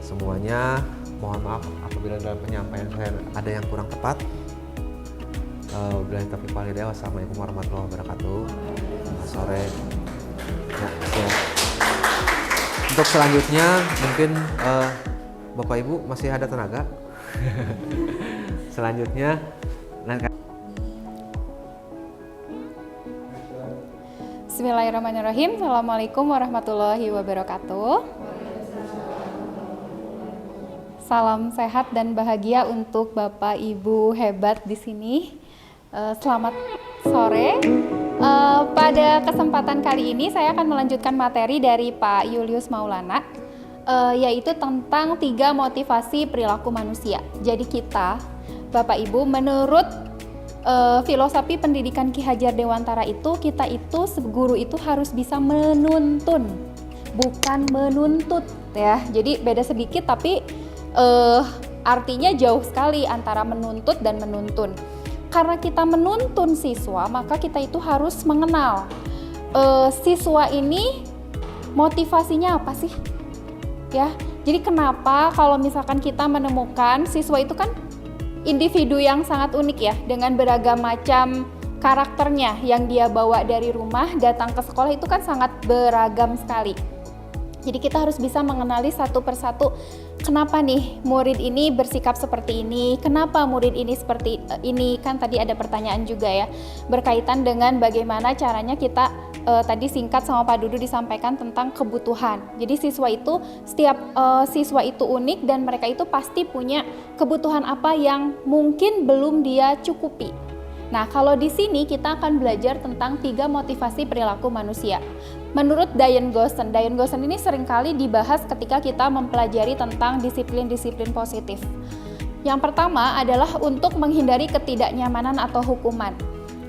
semuanya. Mohon maaf apabila dalam penyampaian saya ada yang kurang tepat. Wabillahi taufiq wal hidayah. Wassalamualaikum warahmatullahi wabarakatuh. Selamat sore. Ya. Untuk selanjutnya mungkin Bapak Ibu masih ada tenaga. Selanjutnya Bismillahirrahmanirrahim. Assalamualaikum warahmatullahi wabarakatuh. Salam sehat dan bahagia untuk Bapak Ibu hebat di sini. Selamat sore. Pada kesempatan kali ini saya akan melanjutkan materi dari Pak Julius Maulana, yaitu tentang 3 motivasi perilaku manusia. Jadi kita, Bapak Ibu, menurut filosofi pendidikan Ki Hajar Dewantara itu, kita itu guru itu harus bisa menuntun, bukan menuntut ya. Jadi beda sedikit tapi artinya jauh sekali antara menuntut dan menuntun. Karena kita menuntun siswa, maka kita itu harus mengenal siswa ini motivasinya apa sih? Ya. Jadi kenapa kalau misalkan kita menemukan siswa itu kan individu yang sangat unik ya, dengan beragam macam karakternya yang dia bawa dari rumah datang ke sekolah itu kan sangat beragam sekali. Jadi kita harus bisa mengenali satu persatu, kenapa nih murid ini bersikap seperti ini, kenapa murid ini seperti ini. Kan tadi ada pertanyaan juga ya, berkaitan dengan bagaimana caranya kita tadi singkat sama Pak Dudu disampaikan tentang kebutuhan. Jadi setiap siswa itu unik dan mereka itu pasti punya kebutuhan apa yang mungkin belum dia cukupi. Nah, kalau di sini kita akan belajar tentang 3 motivasi perilaku manusia. Menurut Diane Gosson ini seringkali dibahas ketika kita mempelajari tentang disiplin-disiplin positif. Yang pertama adalah untuk menghindari ketidaknyamanan atau hukuman.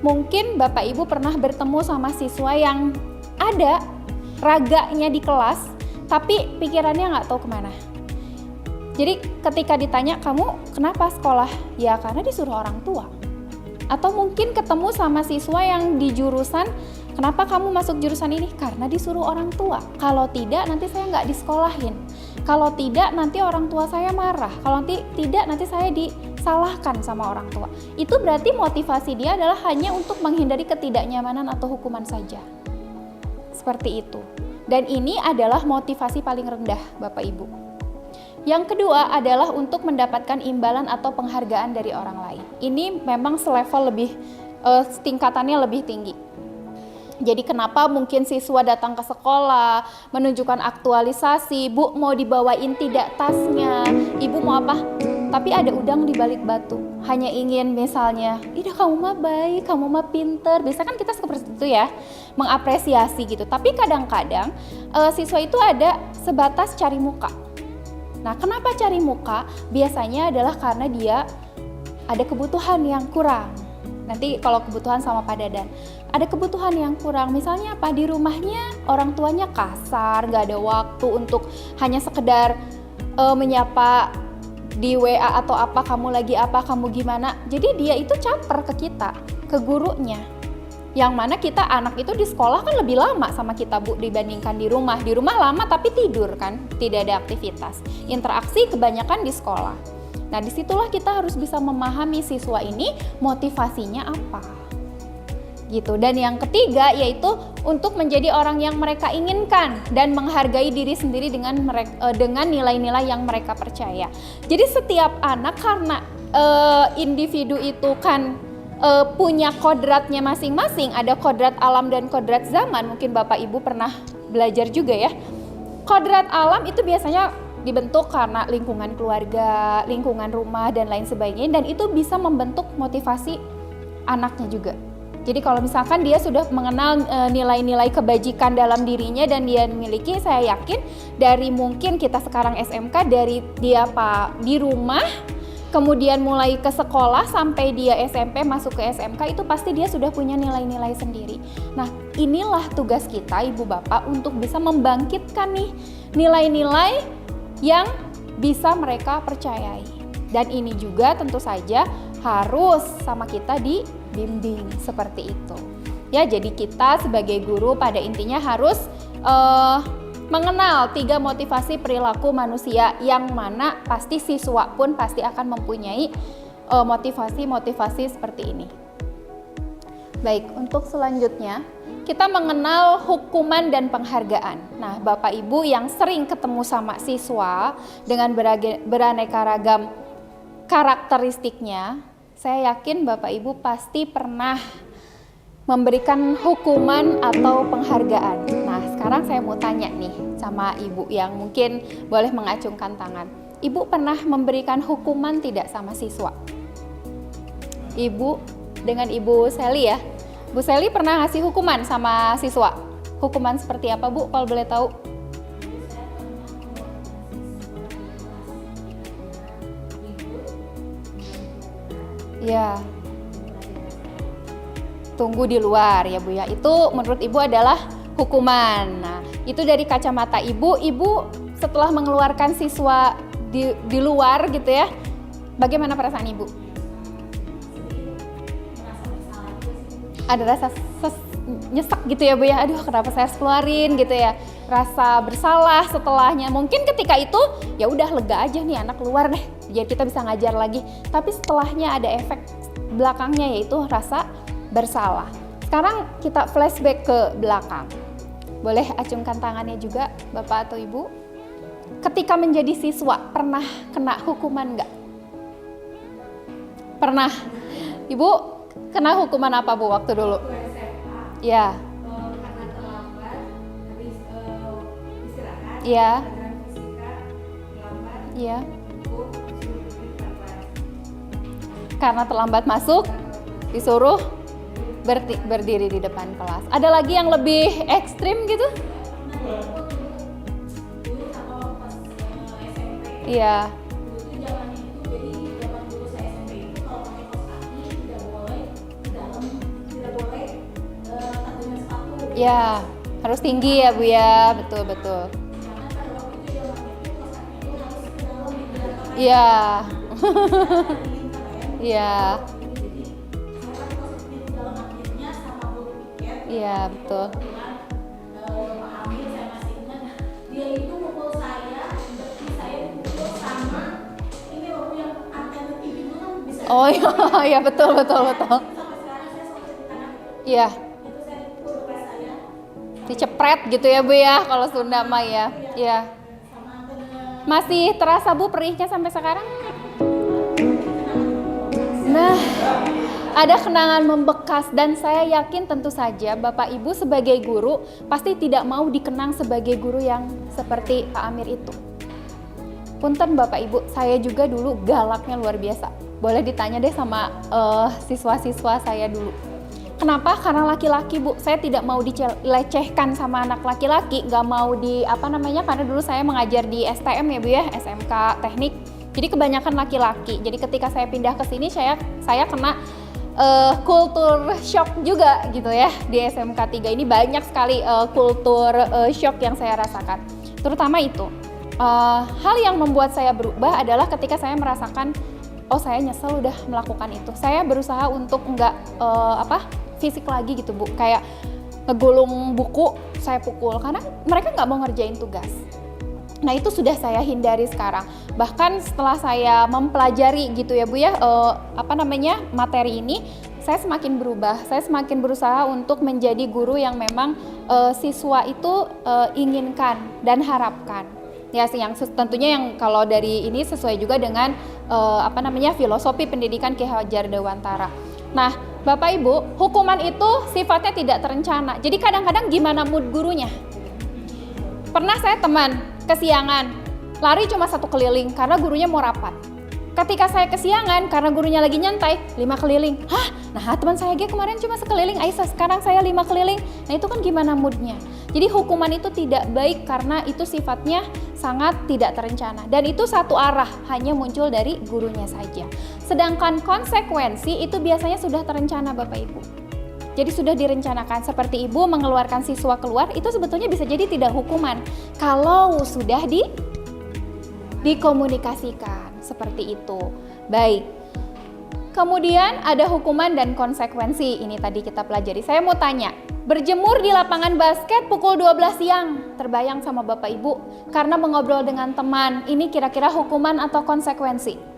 Mungkin Bapak Ibu pernah bertemu sama siswa yang ada raganya di kelas, tapi pikirannya nggak tahu kemana. Jadi ketika ditanya, kamu kenapa sekolah? Ya karena disuruh orang tua. Atau mungkin ketemu sama siswa yang di jurusan, kenapa kamu masuk jurusan ini? Karena disuruh orang tua. Kalau tidak nanti saya nggak disekolahin. Kalau tidak nanti orang tua saya marah. Kalau tidak nanti saya disalahkan sama orang tua. Itu berarti motivasi dia adalah hanya untuk menghindari ketidaknyamanan atau hukuman saja. Seperti itu. Dan ini adalah motivasi paling rendah, Bapak Ibu. Yang kedua adalah untuk mendapatkan imbalan atau penghargaan dari orang lain. Ini memang selevel lebih, tingkatannya lebih tinggi. Jadi kenapa mungkin siswa datang ke sekolah, menunjukkan aktualisasi, Bu mau dibawain tidak tasnya, Ibu mau apa? Tapi ada udang di balik batu. Hanya ingin misalnya, Ida kamu mah baik, kamu mah pinter. Biasanya kan kita seperti itu ya, mengapresiasi gitu. Tapi kadang-kadang siswa itu ada sebatas cari muka. Nah kenapa cari muka? Biasanya adalah karena dia ada kebutuhan yang kurang. Nanti kalau kebutuhan sama Pak Dadan, ada kebutuhan yang kurang, misalnya apa, di rumahnya orang tuanya kasar, nggak ada waktu untuk hanya sekedar menyapa di WA atau apa, kamu lagi apa, kamu gimana. Jadi dia itu caper ke kita, ke gurunya. Yang mana kita anak itu di sekolah kan lebih lama sama kita Bu dibandingkan di rumah. Di rumah lama tapi tidur kan, tidak ada aktivitas. Interaksi kebanyakan di sekolah. Nah disitulah kita harus bisa memahami siswa ini motivasinya apa. Gitu. Dan yang ketiga yaitu untuk menjadi orang yang mereka inginkan dan menghargai diri sendiri dengan nilai-nilai yang mereka percaya. Jadi setiap anak karena individu itu kan punya kodratnya masing-masing, ada kodrat alam dan kodrat zaman. Mungkin Bapak Ibu pernah belajar juga ya. Kodrat alam itu biasanya dibentuk karena lingkungan keluarga, lingkungan rumah dan lain sebagainya, dan itu bisa membentuk motivasi anaknya juga. Jadi kalau misalkan dia sudah mengenal nilai-nilai kebajikan dalam dirinya dan dia memiliki, saya yakin dari mungkin kita sekarang SMK, dari dia di rumah, kemudian mulai ke sekolah sampai dia SMP masuk ke SMK, itu pasti dia sudah punya nilai-nilai sendiri. Nah inilah tugas kita Ibu Bapak untuk bisa membangkitkan nih nilai-nilai yang bisa mereka percayai. Dan ini juga tentu saja harus sama kita dibimbing seperti itu. Ya, jadi kita sebagai guru pada intinya harus mengenal 3 motivasi perilaku manusia, yang mana pasti siswa pun pasti akan mempunyai motivasi-motivasi seperti ini. Baik, untuk selanjutnya kita mengenal hukuman dan penghargaan. Nah, Bapak Ibu yang sering ketemu sama siswa dengan beraneka ragam karakteristiknya, saya yakin Bapak Ibu pasti pernah memberikan hukuman atau penghargaan. Nah, sekarang saya mau tanya nih sama Ibu yang mungkin boleh mengacungkan tangan. Ibu pernah memberikan hukuman tidak sama siswa? Ibu, dengan Ibu Sally ya. Bu Sally pernah ngasih hukuman sama siswa? Hukuman seperti apa Bu, kalau boleh tahu? Ya, tunggu di luar ya Bu ya. Itu menurut Ibu adalah hukuman. Nah, itu dari kacamata Ibu. Ibu setelah mengeluarkan siswa di luar gitu ya, bagaimana perasaan Ibu? Ada rasa nyesek gitu ya Bu ya, aduh kenapa saya harus keluarin gitu ya, rasa bersalah setelahnya. Mungkin ketika itu ya udah lega aja nih anak keluar deh, biar kita bisa ngajar lagi. Tapi setelahnya ada efek belakangnya yaitu rasa bersalah. Sekarang kita flashback ke belakang. Boleh acungkan tangannya juga Bapak atau Ibu. Ketika menjadi siswa pernah kena hukuman nggak? Pernah. Ibu kena hukuman apa Bu waktu dulu? Ya. Karena terlambat habis istirahat. Iya. Pelajaran fisika terlambat. Iya. Ibu suruh berdiri di kelas. Karena terlambat masuk, disuruh berdiri di depan kelas. Ada lagi yang lebih ekstrim gitu? Dulu sama pas SMP. Iya. Dulu tuh zamannya itu, jadi zaman dulu saya SMP itu kalau pakai kaos kaki tidak boleh di dalam, tidak boleh tas dengan sepatu. Iya. Harus tinggi ya Bu ya, betul. Karena pada waktu itu zamannya itu kaos kaki itu harus ke dalam di belakang. Iya. Dingin kan ya. Iya. Jadi saya pakai kaos kaki di dalam, akhirnya sama guru piket. Iya, betul. Dengan Pak Amir, saya masih ingat dia itu mukul saya Oh iya, iya betul. Sampai sekarang saya selalu ceritakan Iya, itu saya guru les saya dicepret gitu ya Bu ya, kalau Sunda mah ya. Iya. sama dengan Masih terasa Bu perihnya sampai sekarang? Nah, ada kenangan membekas dan saya yakin tentu saja Bapak Ibu sebagai guru pasti tidak mau dikenang sebagai guru yang seperti Pak Amir itu. Punten Bapak Ibu, saya juga dulu galaknya luar biasa. Boleh ditanya deh sama siswa-siswa saya dulu. Kenapa? Karena laki-laki Bu, saya tidak mau dilecehkan sama anak laki-laki, nggak mau karena dulu saya mengajar di STM ya Bu ya, SMK Teknik. Jadi kebanyakan laki-laki. Jadi ketika saya pindah ke sini saya kena kultur shock juga gitu ya. Di SMK 3 ini banyak sekali kultur shock yang saya rasakan. Terutama itu. Hal yang membuat saya berubah adalah ketika saya merasakan saya nyesel udah melakukan itu. Saya berusaha untuk nggak fisik lagi gitu Bu. Kayak ngegulung buku saya pukul karena mereka nggak mau ngerjain tugas. Nah itu sudah saya hindari sekarang. Bahkan setelah saya mempelajari gitu ya Bu ya, materi ini, saya semakin berubah. Saya semakin berusaha untuk menjadi guru yang memang siswa itu inginkan dan harapkan. Ya, yang tentunya yang kalau dari ini sesuai juga dengan filosofi pendidikan Ki Hajar Dewantara. Nah, Bapak Ibu, hukuman itu sifatnya tidak terencana. Jadi kadang-kadang gimana mood gurunya? Pernah saya teman kesiangan, lari cuma 1 keliling karena gurunya mau rapat. Ketika saya kesiangan karena gurunya lagi nyantai, 5 keliling. Hah? Nah teman saya kemarin cuma sekeliling, Aisyah sekarang saya 5 keliling. Nah itu kan gimana moodnya? Jadi hukuman itu tidak baik karena itu sifatnya sangat tidak terencana. Dan itu satu arah, hanya muncul dari gurunya saja. Sedangkan konsekuensi itu biasanya sudah terencana Bapak Ibu. Jadi sudah direncanakan, seperti ibu mengeluarkan siswa keluar, itu sebetulnya bisa jadi tidak hukuman. Kalau sudah dikomunikasikan, seperti itu. Baik. Kemudian ada hukuman dan konsekuensi, ini tadi kita pelajari. Saya mau tanya, berjemur di lapangan basket pukul 12 siang, terbayang sama Bapak Ibu, karena mengobrol dengan teman, ini kira-kira hukuman atau konsekuensi?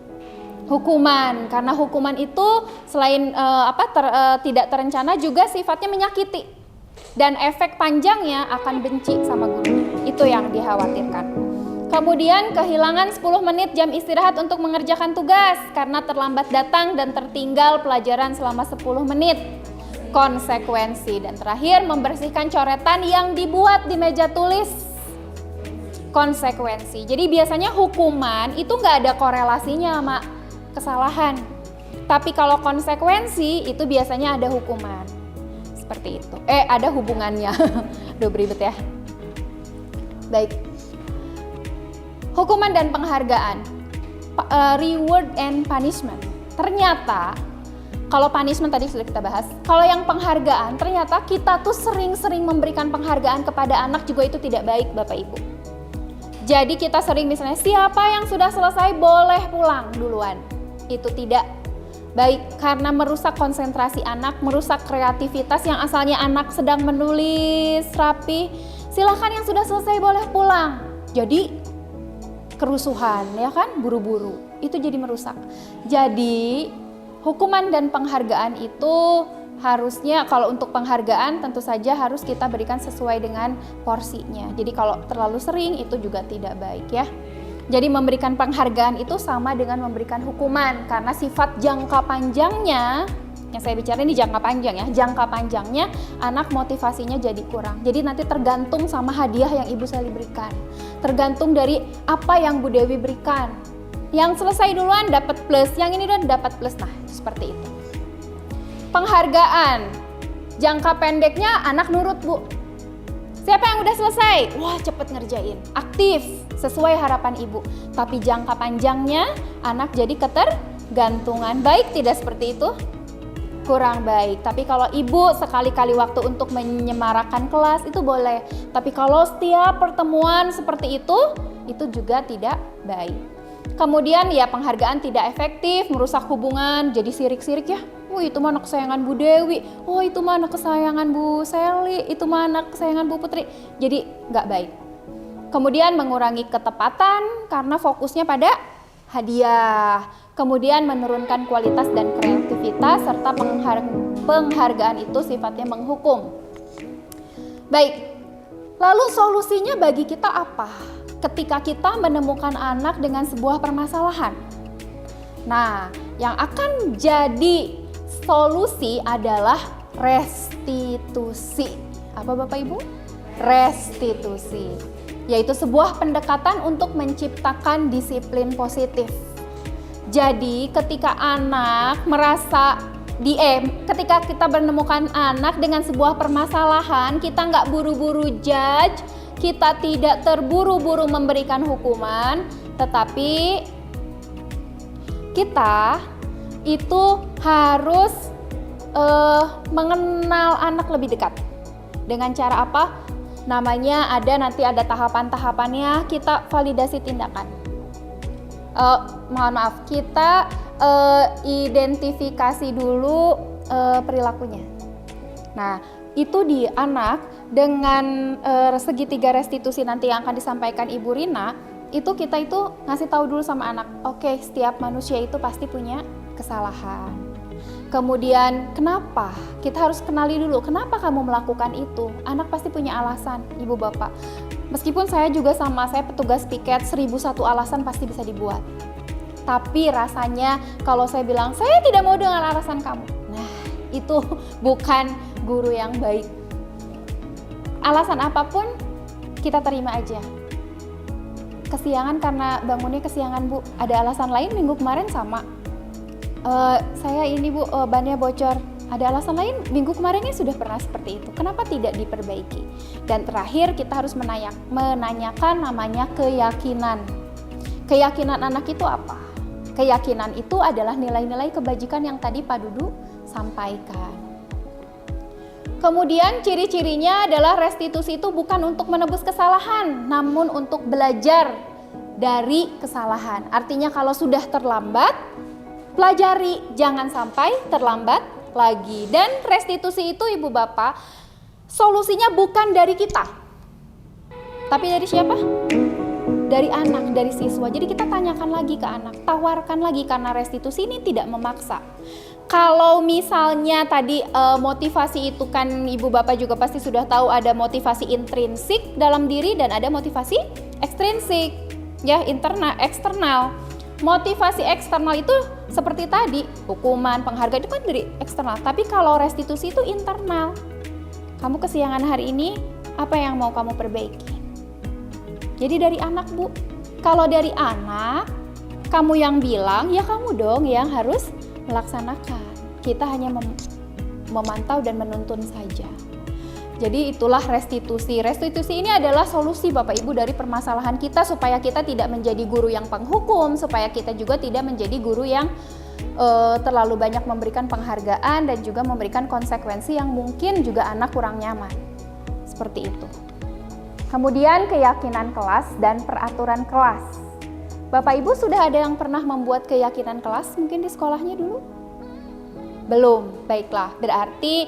Hukuman, karena hukuman itu selain tidak terencana juga sifatnya menyakiti dan efek panjangnya akan benci sama gurunya. Itu yang dikhawatirkan. Kemudian kehilangan 10 menit jam istirahat untuk mengerjakan tugas karena terlambat datang dan tertinggal pelajaran selama 10 menit. Konsekuensi. Dan terakhir, membersihkan coretan yang dibuat di meja tulis. Konsekuensi. Jadi biasanya hukuman itu nggak ada korelasinya sama kesalahan. Tapi kalau konsekuensi itu biasanya ada hukuman. Seperti itu. Ada hubungannya. Udah beribet ya. Baik. Hukuman dan penghargaan. Reward and punishment. Ternyata kalau punishment tadi sudah kita bahas. Kalau yang penghargaan, ternyata kita tuh sering-sering memberikan penghargaan kepada anak juga itu tidak baik Bapak Ibu. Jadi kita sering misalnya siapa yang sudah selesai boleh pulang duluan. Itu tidak baik karena merusak konsentrasi anak, merusak kreativitas yang asalnya anak sedang menulis rapi. Silahkan yang sudah selesai boleh pulang. Jadi kerusuhan ya kan, buru-buru. Itu jadi merusak. Jadi hukuman dan penghargaan itu harusnya kalau untuk penghargaan tentu saja harus kita berikan sesuai dengan porsinya. Jadi kalau terlalu sering itu juga tidak baik ya. Jadi memberikan penghargaan itu sama dengan memberikan hukuman karena sifat jangka panjangnya, yang saya bicara ini jangka panjang ya, jangka panjangnya anak motivasinya jadi kurang. Jadi nanti tergantung sama hadiah yang ibu saya berikan, tergantung dari apa yang Bu Dewi berikan. Yang selesai duluan dapat plus, yang ini dan dapat plus. Nah seperti itu. Penghargaan, jangka pendeknya anak nurut Bu. Siapa yang udah selesai? Wah cepet ngerjain, aktif, sesuai harapan ibu. Tapi jangka panjangnya anak jadi ketergantungan. Baik tidak seperti itu? Kurang baik. Tapi kalau ibu sekali-kali waktu untuk menyemarakan kelas itu boleh. Tapi kalau setiap pertemuan seperti itu juga tidak baik. Kemudian ya penghargaan tidak efektif, merusak hubungan, jadi sirik-sirik ya. Itu mah anak kesayangan Bu Dewi, itu mah anak kesayangan Bu Seli, itu mah anak kesayangan Bu Putri. Jadi nggak baik. Kemudian mengurangi ketepatan karena fokusnya pada hadiah. kemudian menurunkan kualitas dan kreativitas, serta penghargaan itu sifatnya menghukum. Baik, lalu solusinya bagi kita apa? Ketika kita menemukan anak dengan sebuah permasalahan. Nah, yang akan jadi solusi adalah restitusi. Apa Bapak Ibu? Restitusi. Yaitu sebuah pendekatan untuk menciptakan disiplin positif. Jadi ketika anak merasa ketika kita menemukan anak dengan sebuah permasalahan, kita nggak buru-buru judge, kita tidak terburu-buru memberikan hukuman, tetapi kita itu harus mengenal anak lebih dekat. Dengan cara apa? Namanya nanti ada tahapan-tahapannya, kita validasi tindakan. Mohon maaf, kita identifikasi dulu perilakunya. Nah, itu di anak dengan segitiga restitusi nanti yang akan disampaikan Ibu Rina, itu kita itu ngasih tahu dulu sama anak, oke, setiap manusia itu pasti punya kesalahan. Kemudian kenapa? Kita harus kenali dulu, kenapa kamu melakukan itu? Anak pasti punya alasan, Ibu Bapak. Meskipun saya juga saya petugas piket, 1001 alasan pasti bisa dibuat. Tapi rasanya kalau saya bilang, saya tidak mau dengan alasan kamu. Nah, itu bukan guru yang baik. Alasan apapun, kita terima aja. Kesiangan karena bangunnya kesiangan Bu, ada alasan lain minggu kemarin sama. Saya ini Bu, bannya bocor. Ada alasan lain, minggu kemarinnya sudah pernah seperti itu. Kenapa tidak diperbaiki? Dan terakhir kita harus menanyakan namanya keyakinan. Keyakinan anak itu apa? Keyakinan itu adalah nilai-nilai kebajikan yang tadi Pak Dudu sampaikan. Kemudian ciri-cirinya adalah restitusi itu bukan untuk menebus kesalahan, namun untuk belajar dari kesalahan. Artinya kalau sudah terlambat, pelajari, jangan sampai terlambat lagi. Dan restitusi itu Ibu Bapak, solusinya bukan dari kita, tapi dari siapa? Dari anak, dari siswa. Jadi kita tanyakan lagi ke anak, tawarkan lagi, karena restitusi ini tidak memaksa. Kalau misalnya tadi motivasi itu kan Ibu Bapak juga pasti sudah tahu, ada motivasi intrinsik dalam diri dan ada motivasi ekstrinsik, ya, internal, eksternal. Motivasi eksternal itu seperti tadi, hukuman, penghargaan itu kan dari eksternal. Tapi kalau restitusi itu internal. Kamu kesiangan hari ini, apa yang mau kamu perbaiki? Jadi dari anak Bu. Kalau dari anak, kamu yang bilang, ya kamu dong yang harus melaksanakan. Kita hanya memantau dan menuntun saja. Jadi itulah restitusi. Restitusi ini adalah solusi Bapak Ibu dari permasalahan kita, supaya kita tidak menjadi guru yang penghukum, supaya kita juga tidak menjadi guru yang terlalu banyak memberikan penghargaan dan juga memberikan konsekuensi yang mungkin juga anak kurang nyaman. Seperti itu. Kemudian keyakinan kelas dan peraturan kelas. Bapak Ibu sudah ada yang pernah membuat keyakinan kelas mungkin di sekolahnya dulu? Belum, baiklah. Berarti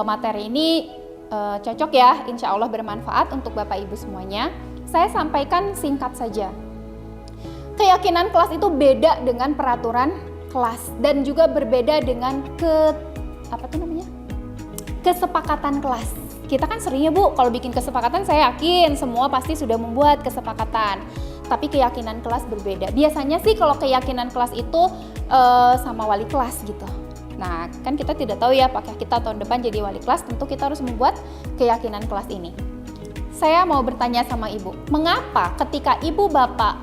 materi ini cocok ya, insya Allah bermanfaat untuk Bapak Ibu semuanya. Saya sampaikan singkat saja. Keyakinan kelas itu beda dengan peraturan kelas dan juga berbeda dengan kesepakatan kelas. Kita kan seringnya Bu, kalau bikin kesepakatan saya yakin semua pasti sudah membuat kesepakatan. Tapi keyakinan kelas berbeda. Biasanya sih kalau keyakinan kelas itu sama wali kelas gitu. Nah, kan kita tidak tahu ya apakah kita tahun depan jadi wali kelas, tentu kita harus membuat keyakinan kelas ini. Saya mau bertanya sama Ibu, mengapa ketika Ibu Bapak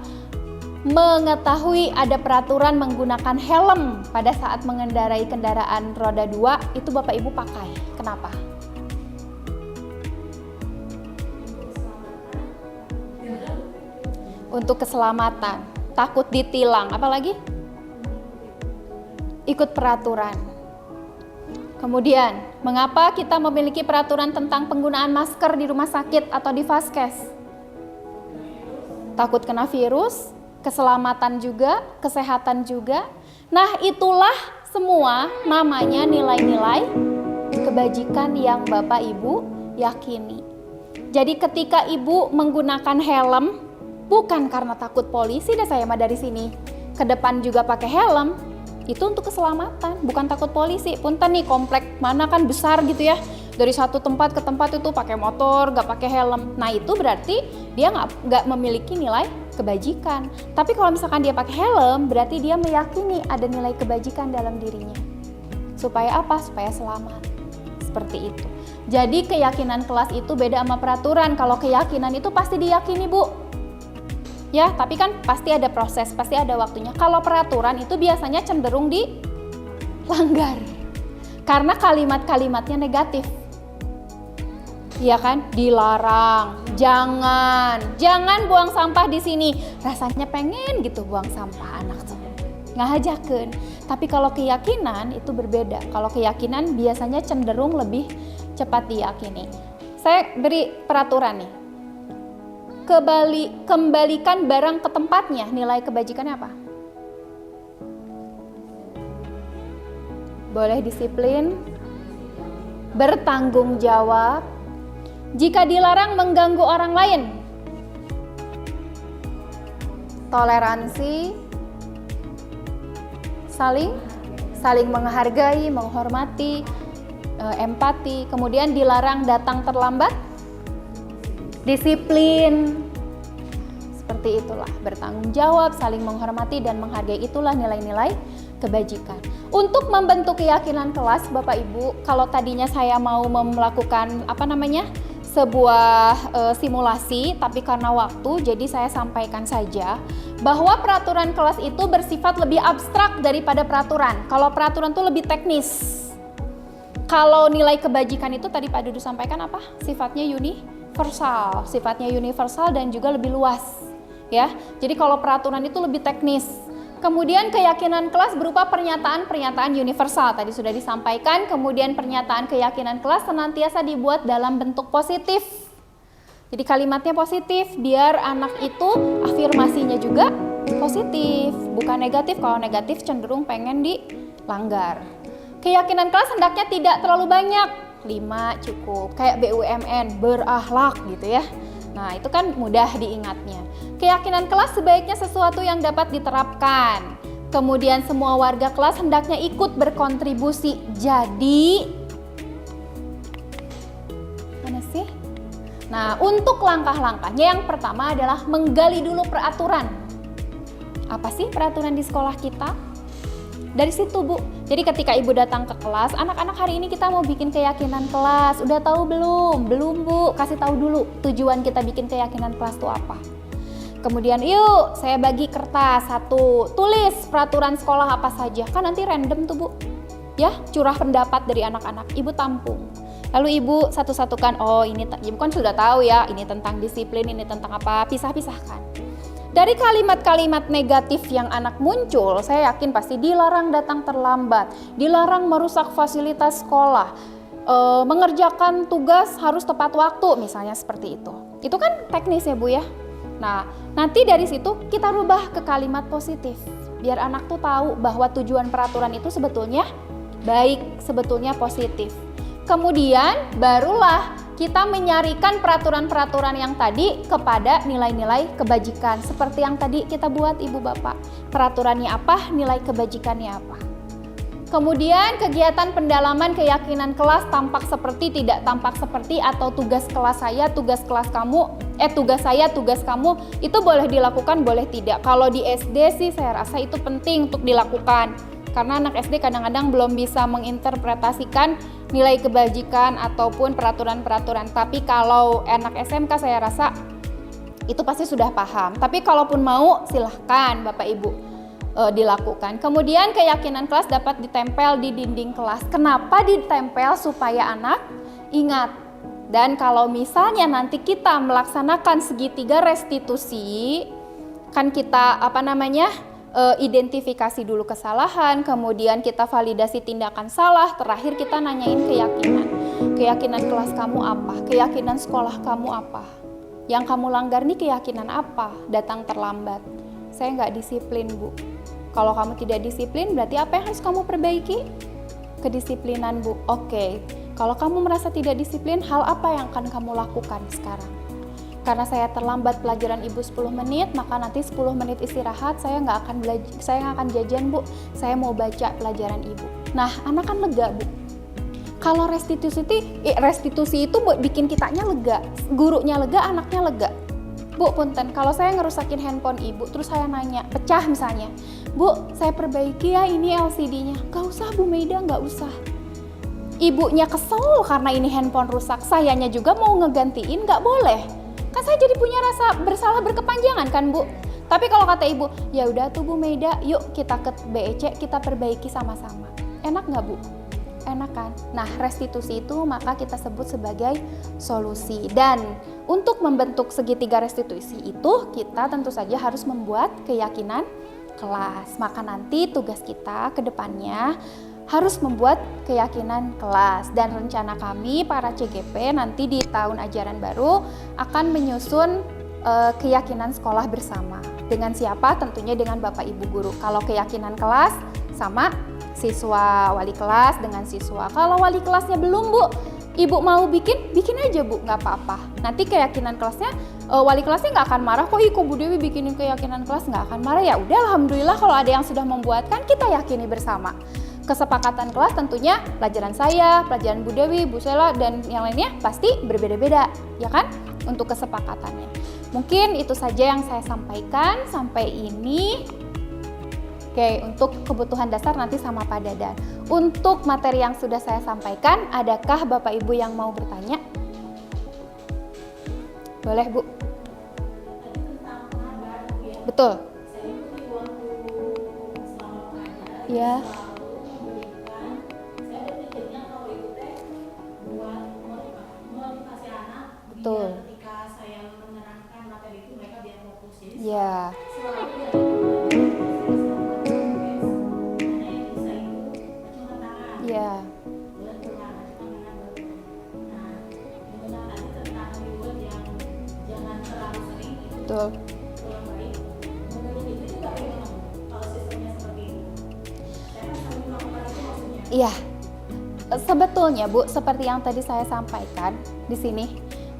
mengetahui ada peraturan menggunakan helm pada saat mengendarai kendaraan roda 2, itu Bapak Ibu pakai? Kenapa? Untuk keselamatan, takut ditilang, apalagi? Ikut peraturan. Kemudian, mengapa kita memiliki peraturan tentang penggunaan masker di rumah sakit atau di vaskes? Takut kena virus, keselamatan juga, kesehatan juga. Nah, itulah semua namanya nilai-nilai kebajikan yang Bapak Ibu yakini. Jadi ketika Ibu menggunakan helm, bukan karena takut polisi, dan saya mah dari sini ke depan juga pakai helm, itu untuk keselamatan, bukan takut polisi. Punten nih, komplek mana kan besar gitu ya, dari satu tempat ke tempat itu pakai motor, gak pakai helm. Nah itu berarti dia nggak memiliki nilai kebajikan. Tapi kalau misalkan dia pakai helm, berarti dia meyakini ada nilai kebajikan dalam dirinya. Supaya apa? Supaya selamat. Seperti itu. Jadi keyakinan kelas itu beda sama peraturan. Kalau keyakinan itu pasti diyakini, Bu. Ya, tapi kan pasti ada proses, pasti ada waktunya. Kalau peraturan itu biasanya cenderung dilanggar. Karena kalimat-kalimatnya negatif. Iya kan? Dilarang, jangan buang sampah di sini. Rasanya pengen gitu buang sampah anak tuh. Ngajakeun. Tapi kalau keyakinan itu berbeda. Kalau keyakinan biasanya cenderung lebih cepat diyakini. Saya beri peraturan nih. Kembalikan barang ke tempatnya, nilai kebajikannya apa? Boleh disiplin, bertanggung jawab, jika dilarang mengganggu orang lain, toleransi, saling menghargai, menghormati, empati, kemudian dilarang datang terlambat, disiplin. Seperti itulah, bertanggung jawab, saling menghormati dan menghargai, itulah nilai-nilai kebajikan. Untuk membentuk keyakinan kelas, Bapak Ibu, kalau tadinya saya mau melakukan sebuah simulasi, tapi karena waktu jadi saya sampaikan saja bahwa peraturan kelas itu bersifat lebih abstrak daripada peraturan. Kalau peraturan itu lebih teknis. Kalau nilai kebajikan itu tadi Pak Dudu sampaikan apa? Sifatnya universal dan juga lebih luas, ya. Jadi kalau peraturan itu lebih teknis. Kemudian keyakinan kelas berupa pernyataan-pernyataan universal tadi sudah disampaikan. Kemudian pernyataan keyakinan kelas senantiasa dibuat dalam bentuk positif. Jadi kalimatnya positif biar anak itu afirmasinya juga positif, bukan negatif. Kalau negatif cenderung pengen dilanggar. Keyakinan kelas hendaknya tidak terlalu banyak, 5 cukup. Kayak BUMN, berakhlak gitu ya. Nah itu kan mudah diingatnya. Keyakinan kelas sebaiknya sesuatu yang dapat diterapkan. Kemudian semua warga kelas hendaknya ikut berkontribusi. Jadi, mana sih? Nah untuk langkah-langkahnya yang pertama adalah menggali dulu peraturan. Apa sih peraturan di sekolah kita? Dari situ Bu, jadi ketika Ibu datang ke kelas, anak-anak hari ini kita mau bikin keyakinan kelas, udah tahu belum? Belum Bu, kasih tahu dulu tujuan kita bikin keyakinan kelas itu apa. Kemudian yuk saya bagi kertas satu, tulis peraturan sekolah apa saja, kan nanti random tuh Bu, ya curah pendapat dari anak-anak, Ibu tampung. Lalu Ibu satu-satukan, oh ini Ibu kan sudah tahu ya, ini tentang disiplin, ini tentang apa, pisah-pisahkan. Dari kalimat-kalimat negatif yang anak muncul, saya yakin pasti dilarang datang terlambat, dilarang merusak fasilitas sekolah, mengerjakan tugas harus tepat waktu, misalnya seperti itu. Itu kan teknis ya Bu ya. Nah, nanti dari situ kita rubah ke kalimat positif, biar anak tuh tahu bahwa tujuan peraturan itu sebetulnya baik, sebetulnya positif. Kemudian barulah kita menyarikan peraturan-peraturan yang tadi kepada nilai-nilai kebajikan. Seperti yang tadi kita buat Ibu Bapak. Peraturannya apa, nilai kebajikannya apa. Kemudian kegiatan pendalaman keyakinan kelas tampak seperti, tidak tampak seperti, atau tugas kelas saya, tugas kelas kamu, tugas saya, tugas kamu, itu boleh dilakukan, boleh tidak. Kalau di SD sih saya rasa itu penting untuk dilakukan. Karena anak SD kadang-kadang belum bisa menginterpretasikan nilai kebajikan ataupun peraturan-peraturan. Tapi kalau anak SMK saya rasa itu pasti sudah paham. Tapi kalaupun mau silahkan Bapak Ibu dilakukan. Kemudian keyakinan kelas dapat ditempel di dinding kelas. Kenapa ditempel? Supaya anak ingat. Dan kalau misalnya nanti kita melaksanakan segitiga restitusi, kan kita identifikasi dulu kesalahan, kemudian kita validasi tindakan salah, terakhir kita nanyain keyakinan. Keyakinan kelas kamu apa? Keyakinan sekolah kamu apa? Yang kamu langgar nih keyakinan apa? Datang terlambat. Saya nggak disiplin Bu. Kalau kamu tidak disiplin berarti apa yang harus kamu perbaiki? Kedisiplinan Bu. Oke. Kalau kamu merasa tidak disiplin, hal apa yang akan kamu lakukan sekarang? karena saya terlambat pelajaran ibu 10 menit, maka nanti 10 menit istirahat saya nggak akan jajan bu, saya mau baca pelajaran ibu. Nah anak kan lega bu. Kalau restitusi itu bikin kitanya lega, gurunya lega, anaknya lega. Bu punten, kalau saya ngerusakin handphone ibu, terus saya nanya, pecah misalnya, bu saya perbaiki ya ini LCD-nya. Gak usah Bu Maida, gak usah. Ibunya kesel karena ini handphone rusak, sayanya juga mau ngegantiin, gak boleh. Kan saya jadi punya rasa bersalah berkepanjangan kan Bu. Tapi kalau kata ibu, ya udah tuh Bu Maida, yuk kita ke BEC, kita perbaiki sama-sama. Enak nggak Bu? Enak kan? Nah restitusi itu maka kita sebut sebagai solusi. Dan untuk membentuk segitiga restitusi itu kita tentu saja harus membuat keyakinan kelas. Maka nanti tugas kita ke depannya harus membuat keyakinan kelas, dan rencana kami para CGP nanti di tahun ajaran baru akan menyusun keyakinan sekolah bersama. Dengan siapa? Tentunya dengan Bapak Ibu guru. Kalau keyakinan kelas sama siswa, wali kelas dengan siswa. Kalau wali kelasnya belum Bu, Ibu mau bikin aja Bu, nggak apa-apa. Nanti keyakinan kelasnya, wali kelasnya nggak akan marah kok, kok Bu Dewi bikinin keyakinan kelas, nggak akan marah. Ya udah, alhamdulillah kalau ada yang sudah membuat, kan kita yakini bersama. Kesepakatan kelas tentunya pelajaran saya, pelajaran Bu Dewi, Bu Sela, dan yang lainnya pasti berbeda-beda, ya kan? Untuk kesepakatannya. Mungkin itu saja yang saya sampaikan sampai ini. Oke, untuk kebutuhan dasar nanti sama Pak Dadan. Untuk materi yang sudah saya sampaikan, adakah Bapak Ibu yang mau bertanya? Boleh Bu? Betul. Ya. Betul. Ketika saya menerangkan materi itu mereka biar fokus. Ya. Selalu Ya. Betul. Iya. Sebetulnya Bu, seperti yang tadi saya sampaikan di sini,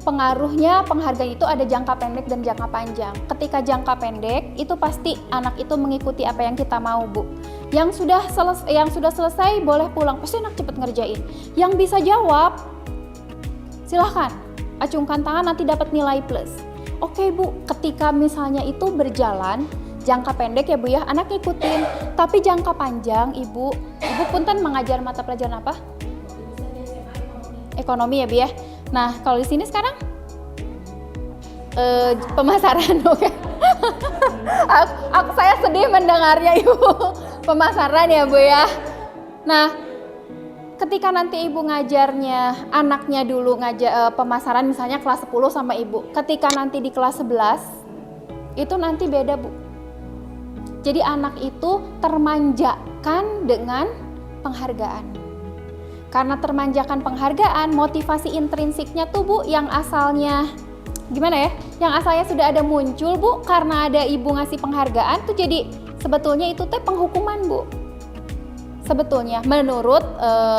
pengaruhnya penghargaan itu ada jangka pendek dan jangka panjang. Ketika jangka pendek itu pasti anak itu mengikuti apa yang kita mau Bu. Yang sudah selesai boleh pulang, pasti anak cepet ngerjain. Yang bisa jawab, silahkan acungkan tangan, nanti dapat nilai plus. Oke Bu, ketika misalnya itu berjalan jangka pendek ya Bu ya, anak ngikutin. Tapi jangka panjang Ibu punten mengajar mata pelajaran apa? Ekonomi ya Bu ya. Nah kalau di sini sekarang pemasaran, oke. Saya sedih mendengarnya Ibu. Pemasaran ya Bu ya. Nah ketika nanti Ibu ngajarnya anaknya dulu ngajar pemasaran misalnya kelas 10 sama Ibu. Ketika nanti di kelas 11 itu nanti beda Bu. Jadi anak itu termanjakan dengan penghargaan. Karena termanjakan penghargaan, motivasi intrinsiknya tuh Bu yang asalnya gimana ya? Yang asalnya sudah ada muncul Bu, karena ada Ibu ngasih penghargaan tuh jadi sebetulnya itu teh penghukuman Bu. Sebetulnya menurut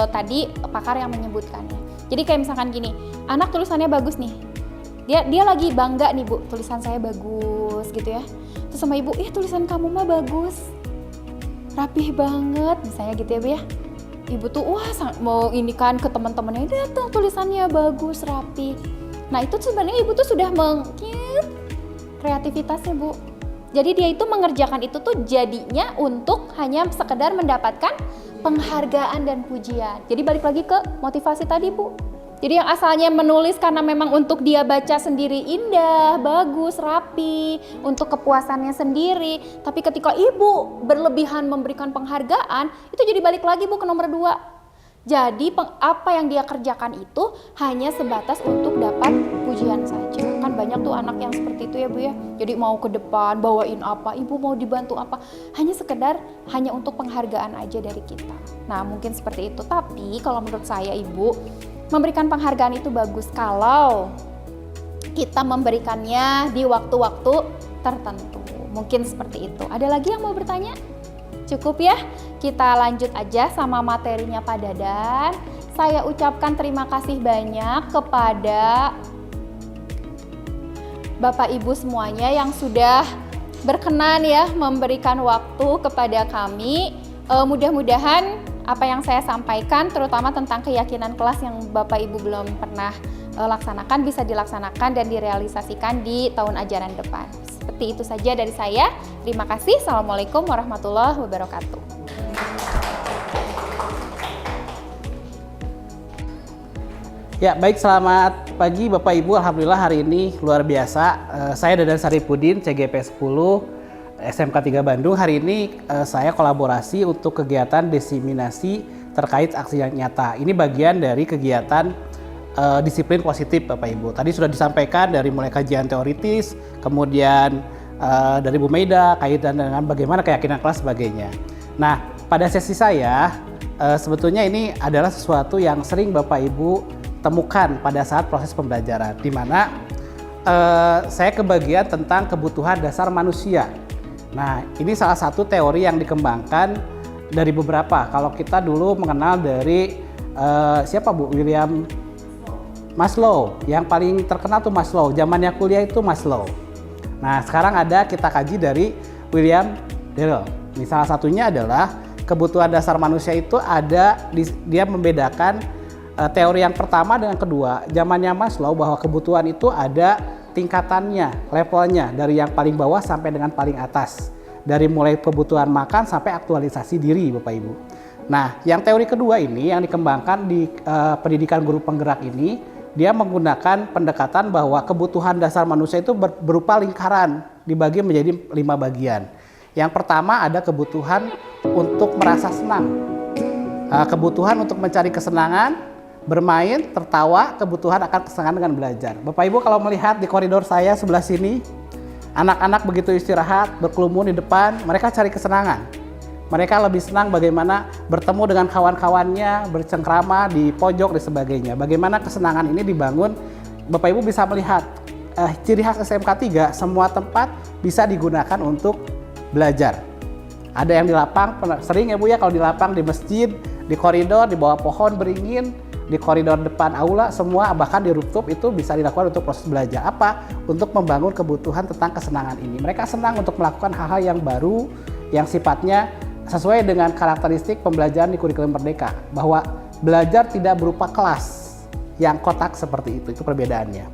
tadi pakar yang menyebutkannya. Jadi kayak misalkan gini, anak tulisannya bagus nih. Dia lagi bangga nih Bu, tulisan saya bagus gitu ya. Terus sama Ibu, tulisan kamu mah bagus. Rapih banget misalnya gitu ya Bu ya. Ibu tuh wah mau ini kan ke teman-temannya, datang tulisannya bagus, rapi. Nah itu sebenarnya Ibu tuh sudah mengkit kreativitasnya Bu. Jadi dia itu mengerjakan itu tuh jadinya untuk hanya sekedar mendapatkan penghargaan dan pujian. Jadi balik lagi ke motivasi tadi Bu. Jadi yang asalnya menulis karena memang untuk dia baca sendiri indah, bagus, rapi, untuk kepuasannya sendiri. Tapi ketika Ibu berlebihan memberikan penghargaan, itu jadi balik lagi Bu ke nomor 2. Jadi apa yang dia kerjakan itu hanya sebatas untuk dapat pujian saja. Kan banyak tuh anak yang seperti itu ya Bu ya. Jadi mau ke depan, bawain apa, Ibu mau dibantu apa. Hanya sekedar, hanya untuk penghargaan aja dari kita. Nah mungkin seperti itu. Tapi kalau menurut saya Ibu, memberikan penghargaan itu bagus kalau kita memberikannya di waktu-waktu tertentu. Mungkin seperti itu. Ada lagi yang mau bertanya? Cukup ya? Kita lanjut aja sama materinya Pak Dadan. Saya ucapkan terima kasih banyak kepada Bapak Ibu semuanya yang sudah berkenan ya memberikan waktu kepada kami. Mudah-mudahan apa yang saya sampaikan terutama tentang keyakinan kelas yang Bapak Ibu belum pernah laksanakan bisa dilaksanakan dan direalisasikan di tahun ajaran depan. Seperti itu saja dari saya. Terima kasih. Assalamualaikum warahmatullahi wabarakatuh. Ya, baik, selamat pagi Bapak Ibu. Alhamdulillah hari ini luar biasa. Saya Dadan Saripudin, CGP 10 SMK 3 Bandung. Hari ini saya kolaborasi untuk kegiatan diseminasi terkait aksi yang nyata. Ini bagian dari kegiatan disiplin positif Bapak Ibu. Tadi sudah disampaikan dari mulai kajian teoritis, kemudian dari Bu Meida kaitan dengan bagaimana keyakinan kelas sebagainya. Nah, pada sesi saya sebetulnya ini adalah sesuatu yang sering Bapak Ibu temukan pada saat proses pembelajaran, di mana saya kebagian tentang kebutuhan dasar manusia. Nah, ini salah satu teori yang dikembangkan dari beberapa. Kalau kita dulu mengenal dari siapa Bu? William Maslow. Yang paling terkenal tuh Maslow. Zamannya kuliah itu Maslow. Nah, sekarang ada kita kaji dari William Darrell. Ini salah satunya adalah kebutuhan dasar manusia itu ada dia membedakan teori yang pertama dengan kedua. Zamannya Maslow bahwa kebutuhan itu ada tingkatannya, levelnya dari yang paling bawah sampai dengan paling atas. Dari mulai kebutuhan makan sampai aktualisasi diri Bapak Ibu. Nah, yang teori kedua ini yang dikembangkan di pendidikan guru penggerak ini, dia menggunakan pendekatan bahwa kebutuhan dasar manusia itu berupa lingkaran, dibagi menjadi 5 bagian. Yang pertama ada kebutuhan untuk merasa senang. Kebutuhan untuk mencari kesenangan, bermain, tertawa, kebutuhan akan kesenangan dengan belajar. Bapak Ibu kalau melihat di koridor saya sebelah sini, anak-anak begitu istirahat, berkerumun di depan, mereka cari kesenangan. Mereka lebih senang bagaimana bertemu dengan kawan-kawannya, bercengkrama di pojok dan sebagainya. Bagaimana kesenangan ini dibangun, Bapak Ibu bisa melihat ciri khas SMK 3, semua tempat bisa digunakan untuk belajar. Ada yang di lapang, sering ya Bu ya kalau di lapang, di masjid, di koridor, di bawah pohon beringin, di koridor depan aula, semua bahkan di rooftop itu bisa dilakukan untuk proses belajar. Apa? Untuk membangun kebutuhan tentang kesenangan ini. Mereka senang untuk melakukan hal-hal yang baru, yang sifatnya sesuai dengan karakteristik pembelajaran di kurikulum Merdeka. Bahwa belajar tidak berupa kelas yang kotak seperti itu perbedaannya.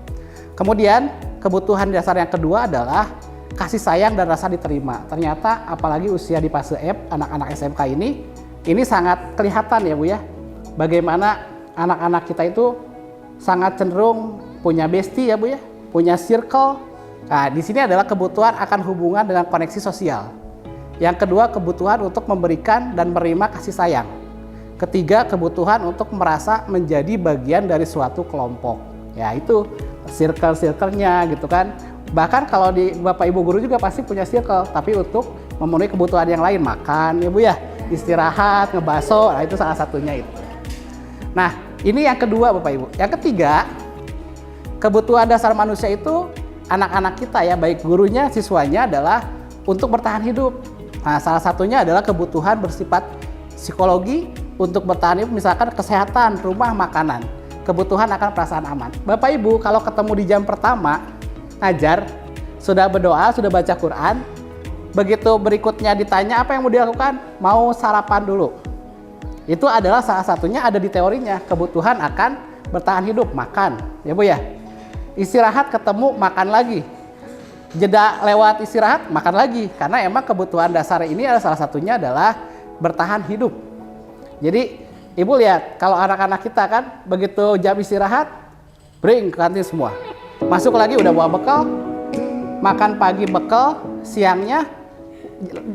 Kemudian kebutuhan dasar yang kedua adalah kasih sayang dan rasa diterima. Ternyata apalagi usia di fase F, anak-anak SMK ini sangat kelihatan ya Bu ya. Bagaimana anak-anak kita itu sangat cenderung punya bestie ya Bu ya, punya circle. Nah, di sini adalah kebutuhan akan hubungan dengan koneksi sosial. Yang kedua, kebutuhan untuk memberikan dan menerima kasih sayang. Ketiga, kebutuhan untuk merasa menjadi bagian dari suatu kelompok. Ya, itu circle-circle-nya gitu kan. Bahkan kalau di Bapak Ibu guru juga pasti punya circle, tapi untuk memenuhi kebutuhan yang lain, makan ya Bu ya, istirahat, ngebaso, nah itu salah satunya itu. Nah, ini yang kedua Bapak Ibu. Yang ketiga, kebutuhan dasar manusia itu anak-anak kita ya, baik gurunya, siswanya adalah untuk bertahan hidup. Nah, salah satunya adalah kebutuhan bersifat psikologi untuk bertahan hidup, misalkan kesehatan, rumah, makanan. Kebutuhan akan perasaan aman. Bapak Ibu kalau ketemu di jam pertama ngajar, sudah berdoa, sudah baca Quran, begitu berikutnya ditanya apa yang mau dilakukan, mau sarapan dulu. Itu adalah salah satunya ada di teorinya, kebutuhan akan bertahan hidup, makan, ya Bu ya. Istirahat ketemu, makan lagi. Jeda lewat istirahat, makan lagi. Karena emang kebutuhan dasar ini adalah salah satunya adalah bertahan hidup. Jadi Ibu lihat, kalau anak-anak kita kan begitu jam istirahat, bring ke kantin semua. Masuk lagi udah bawa bekal, makan pagi bekal, siangnya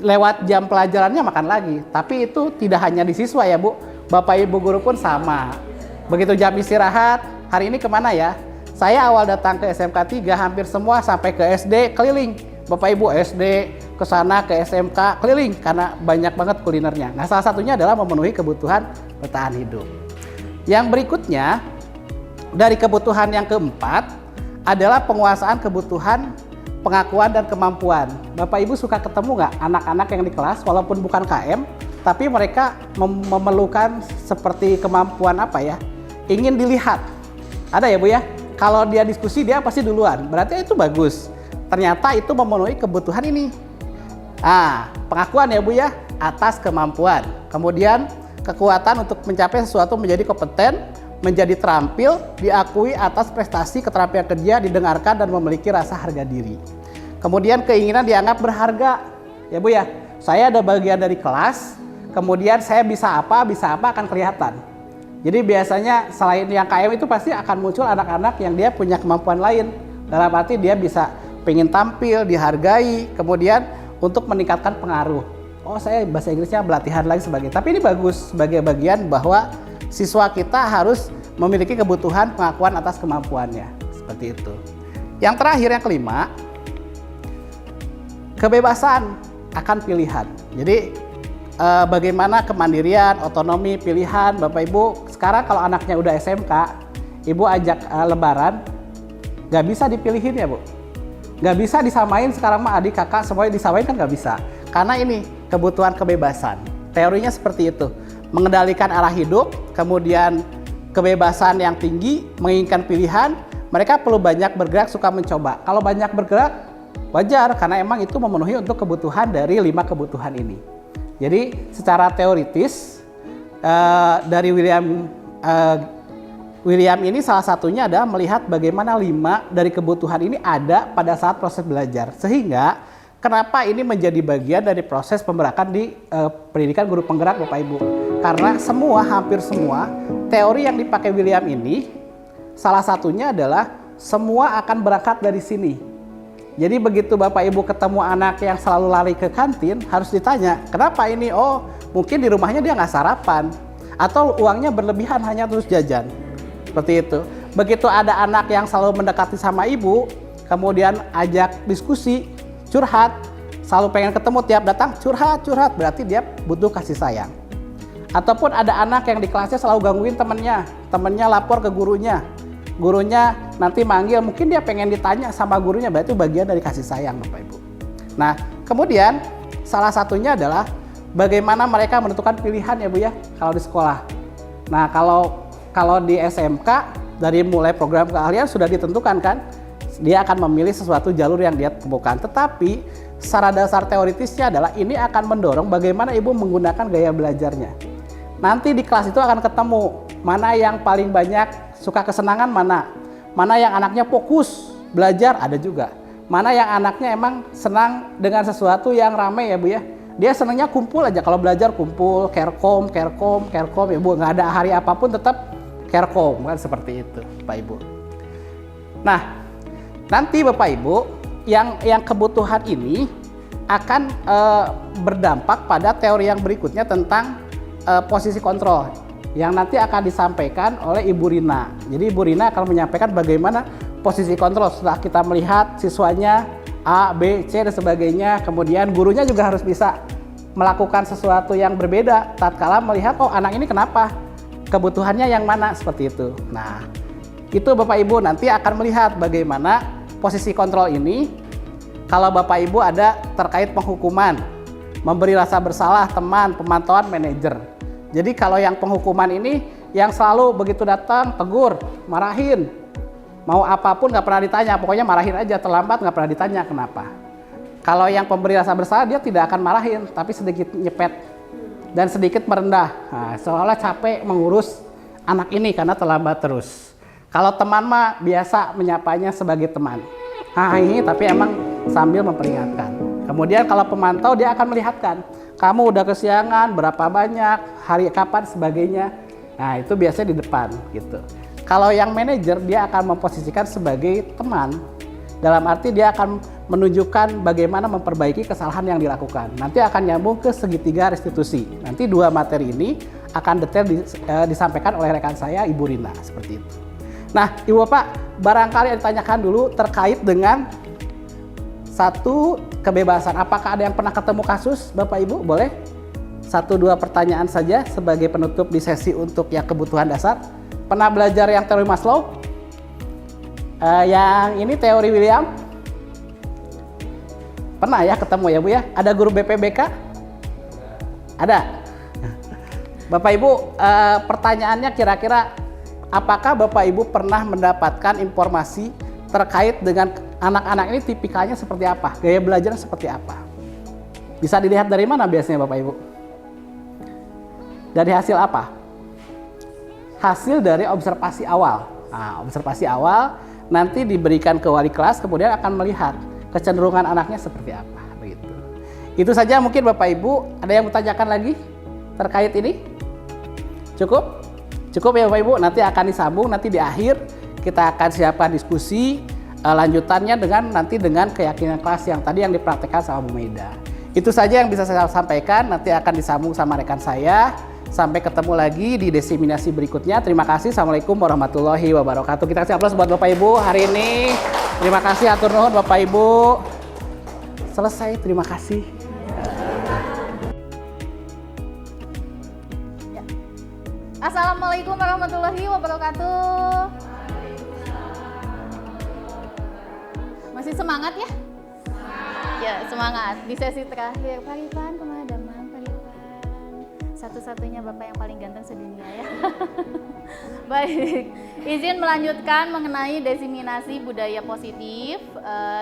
lewat jam pelajarannya makan lagi. Tapi itu tidak hanya di siswa ya Bu, Bapak Ibu guru pun sama. Begitu jam istirahat, hari ini kemana ya? Saya awal datang ke SMK 3 hampir semua sampai ke SD keliling. Bapak Ibu SD ke sana ke SMK keliling karena banyak banget kulinernya. Nah, salah satunya adalah memenuhi kebutuhan bertahan hidup. Yang berikutnya dari kebutuhan yang keempat adalah penguasaan kebutuhan pengakuan dan kemampuan. Bapak Ibu suka ketemu nggak anak-anak yang di kelas walaupun bukan KM, tapi mereka memerlukan seperti kemampuan apa ya? Ingin dilihat. Ada ya Bu ya? kalau dia diskusi dia pasti duluan. Berarti itu bagus. Ternyata itu memenuhi kebutuhan ini. Pengakuan ya Bu ya atas kemampuan. Kemudian kekuatan untuk mencapai sesuatu menjadi kompeten, menjadi terampil, diakui atas prestasi keterampilan kerja, didengarkan dan memiliki rasa harga diri. Kemudian keinginan dianggap berharga. Ya Bu ya, saya ada bagian dari kelas, kemudian saya bisa apa akan kelihatan. Jadi biasanya selain yang KM itu pasti akan muncul anak-anak yang dia punya kemampuan lain. Dalam arti dia bisa pengen tampil, dihargai, kemudian untuk meningkatkan pengaruh. Oh saya bahasa Inggrisnya belatihan lagi sebagainya. Tapi ini bagus sebagai bagian bahwa siswa kita harus memiliki kebutuhan pengakuan atas kemampuannya. Seperti itu. Yang terakhir, yang kelima, kebebasan akan pilihan. Jadi bagaimana kemandirian, otonomi, pilihan. Bapak Ibu, sekarang kalau anaknya udah SMK, Ibu ajak lebaran, gak bisa dipilihin ya Bu. Gak bisa disamain sekarang mah adik kakak semuanya disamain kan gak bisa. Karena ini kebutuhan kebebasan. Teorinya seperti itu. Mengendalikan arah hidup, kemudian kebebasan yang tinggi, menginginkan pilihan. Mereka perlu banyak bergerak, suka mencoba. Kalau banyak bergerak, wajar karena emang itu memenuhi untuk kebutuhan dari 5 kebutuhan ini. Jadi secara teoritis dari William ini salah satunya adalah melihat bagaimana 5 dari kebutuhan ini ada pada saat proses belajar. Sehingga kenapa ini menjadi bagian dari proses pemberakan di pendidikan guru penggerak Bapak Ibu. Karena hampir semua teori yang dipakai William ini salah satunya adalah semua akan berangkat dari sini. Jadi begitu Bapak Ibu ketemu anak yang selalu lari ke kantin, harus ditanya, kenapa ini? Oh, mungkin di rumahnya dia nggak sarapan. Atau uangnya berlebihan hanya terus jajan. Seperti itu. Begitu ada anak yang selalu mendekati sama ibu, kemudian ajak diskusi, curhat, selalu pengen ketemu tiap datang, curhat, berarti dia butuh kasih sayang. Ataupun ada anak yang di kelasnya selalu gangguin temennya lapor ke gurunya nanti manggil, mungkin dia pengen ditanya sama gurunya, berarti itu bagian dari kasih sayang Bapak Ibu. Nah, kemudian salah satunya adalah bagaimana mereka menentukan pilihan ya Bu ya, kalau di sekolah. Nah, kalau di SMK, dari mulai program keahlian sudah ditentukan kan, dia akan memilih sesuatu jalur yang dia temukan. Tetapi secara dasar teoritisnya adalah ini akan mendorong bagaimana ibu menggunakan gaya belajarnya. Nanti di kelas itu akan ketemu mana yang paling banyak suka kesenangan, mana yang anaknya fokus belajar, ada juga. Mana yang anaknya emang senang dengan sesuatu yang ramai ya Bu ya. Dia senangnya kumpul aja, kalau belajar kumpul, kerkom ya Bu. Nggak ada hari apapun tetap kerkom, kan seperti itu Bapak Ibu. Nah, nanti Bapak Ibu yang kebutuhan ini akan berdampak pada teori yang berikutnya tentang posisi kontrol yang nanti akan disampaikan oleh Ibu Rina. Jadi Ibu Rina akan menyampaikan bagaimana posisi kontrol setelah kita melihat siswanya A, B, C dan sebagainya. Kemudian gurunya juga harus bisa melakukan sesuatu yang berbeda tatkala melihat oh anak ini kenapa, kebutuhannya yang mana, seperti itu. Nah, itu Bapak Ibu nanti akan melihat bagaimana posisi kontrol ini kalau Bapak Ibu ada terkait penghukuman, memberi rasa bersalah teman, pemantauan manajer. Jadi kalau yang penghukuman ini yang selalu begitu datang tegur, marahin, mau apapun nggak pernah ditanya, pokoknya marahin aja, terlambat nggak pernah ditanya kenapa. Kalau yang pemberi rasa bersalah dia tidak akan marahin, tapi sedikit nyepet dan sedikit merendah. Nah, seolah capek mengurus anak ini karena terlambat terus. Kalau teman mah biasa menyapanya sebagai teman. Nah ini tapi emang sambil memperingatkan. Kemudian kalau pemantau dia akan melihatkan, kamu udah kesiangan, berapa banyak, hari kapan, sebagainya. Nah itu biasanya di depan gitu. Kalau yang manajer dia akan memposisikan sebagai teman. Dalam arti dia akan menunjukkan bagaimana memperbaiki kesalahan yang dilakukan. Nanti akan nyambung ke segitiga restitusi. Nanti 2 materi ini akan detail disampaikan oleh rekan saya Ibu Rina, seperti itu. Nah Ibu Bapak, barangkali yang ditanyakan dulu terkait dengan satu kebebasan. Apakah ada yang pernah ketemu kasus Bapak Ibu? Boleh? 1-2 pertanyaan saja sebagai penutup di sesi untuk yang kebutuhan dasar. Pernah belajar yang teori Maslow? Yang ini teori William? Pernah ya ketemu ya Bu ya? Ada guru BPBK? Ada? Bapak Ibu, pertanyaannya kira-kira apakah Bapak Ibu pernah mendapatkan informasi terkait dengan anak-anak ini tipikalnya seperti apa? Gaya belajarnya seperti apa? Bisa dilihat dari mana biasanya Bapak Ibu? Dari hasil apa? Hasil dari observasi awal. Nah, observasi awal nanti diberikan ke wali kelas, kemudian akan melihat kecenderungan anaknya seperti apa. Begitu. Itu saja mungkin Bapak Ibu. Ada yang bertanyakan lagi terkait ini? Cukup? Cukup ya Bapak Ibu. Nanti akan disambung, nanti di akhir kita akan siapkan diskusi lanjutannya dengan keyakinan kelas yang tadi yang dipraktekkan sama Bu Maida. Itu saja yang bisa saya sampaikan. Nanti akan disambung sama rekan saya. Sampai ketemu lagi di diseminasi berikutnya. Terima kasih. Assalamualaikum warahmatullahi wabarakatuh. Kita kasih aplaus buat Bapak Ibu hari ini. Terima kasih, atur nuhun Bapak Ibu. Selesai, terima kasih. Assalamualaikum warahmatullahi wabarakatuh. Masih semangat ya? Ya, semangat. Di sesi terakhir, Pak Rifan, pemadaman Pak Rifan. Satu-satunya Bapak yang paling ganteng sedunia ya. Baik, izin melanjutkan mengenai diseminasi budaya positif.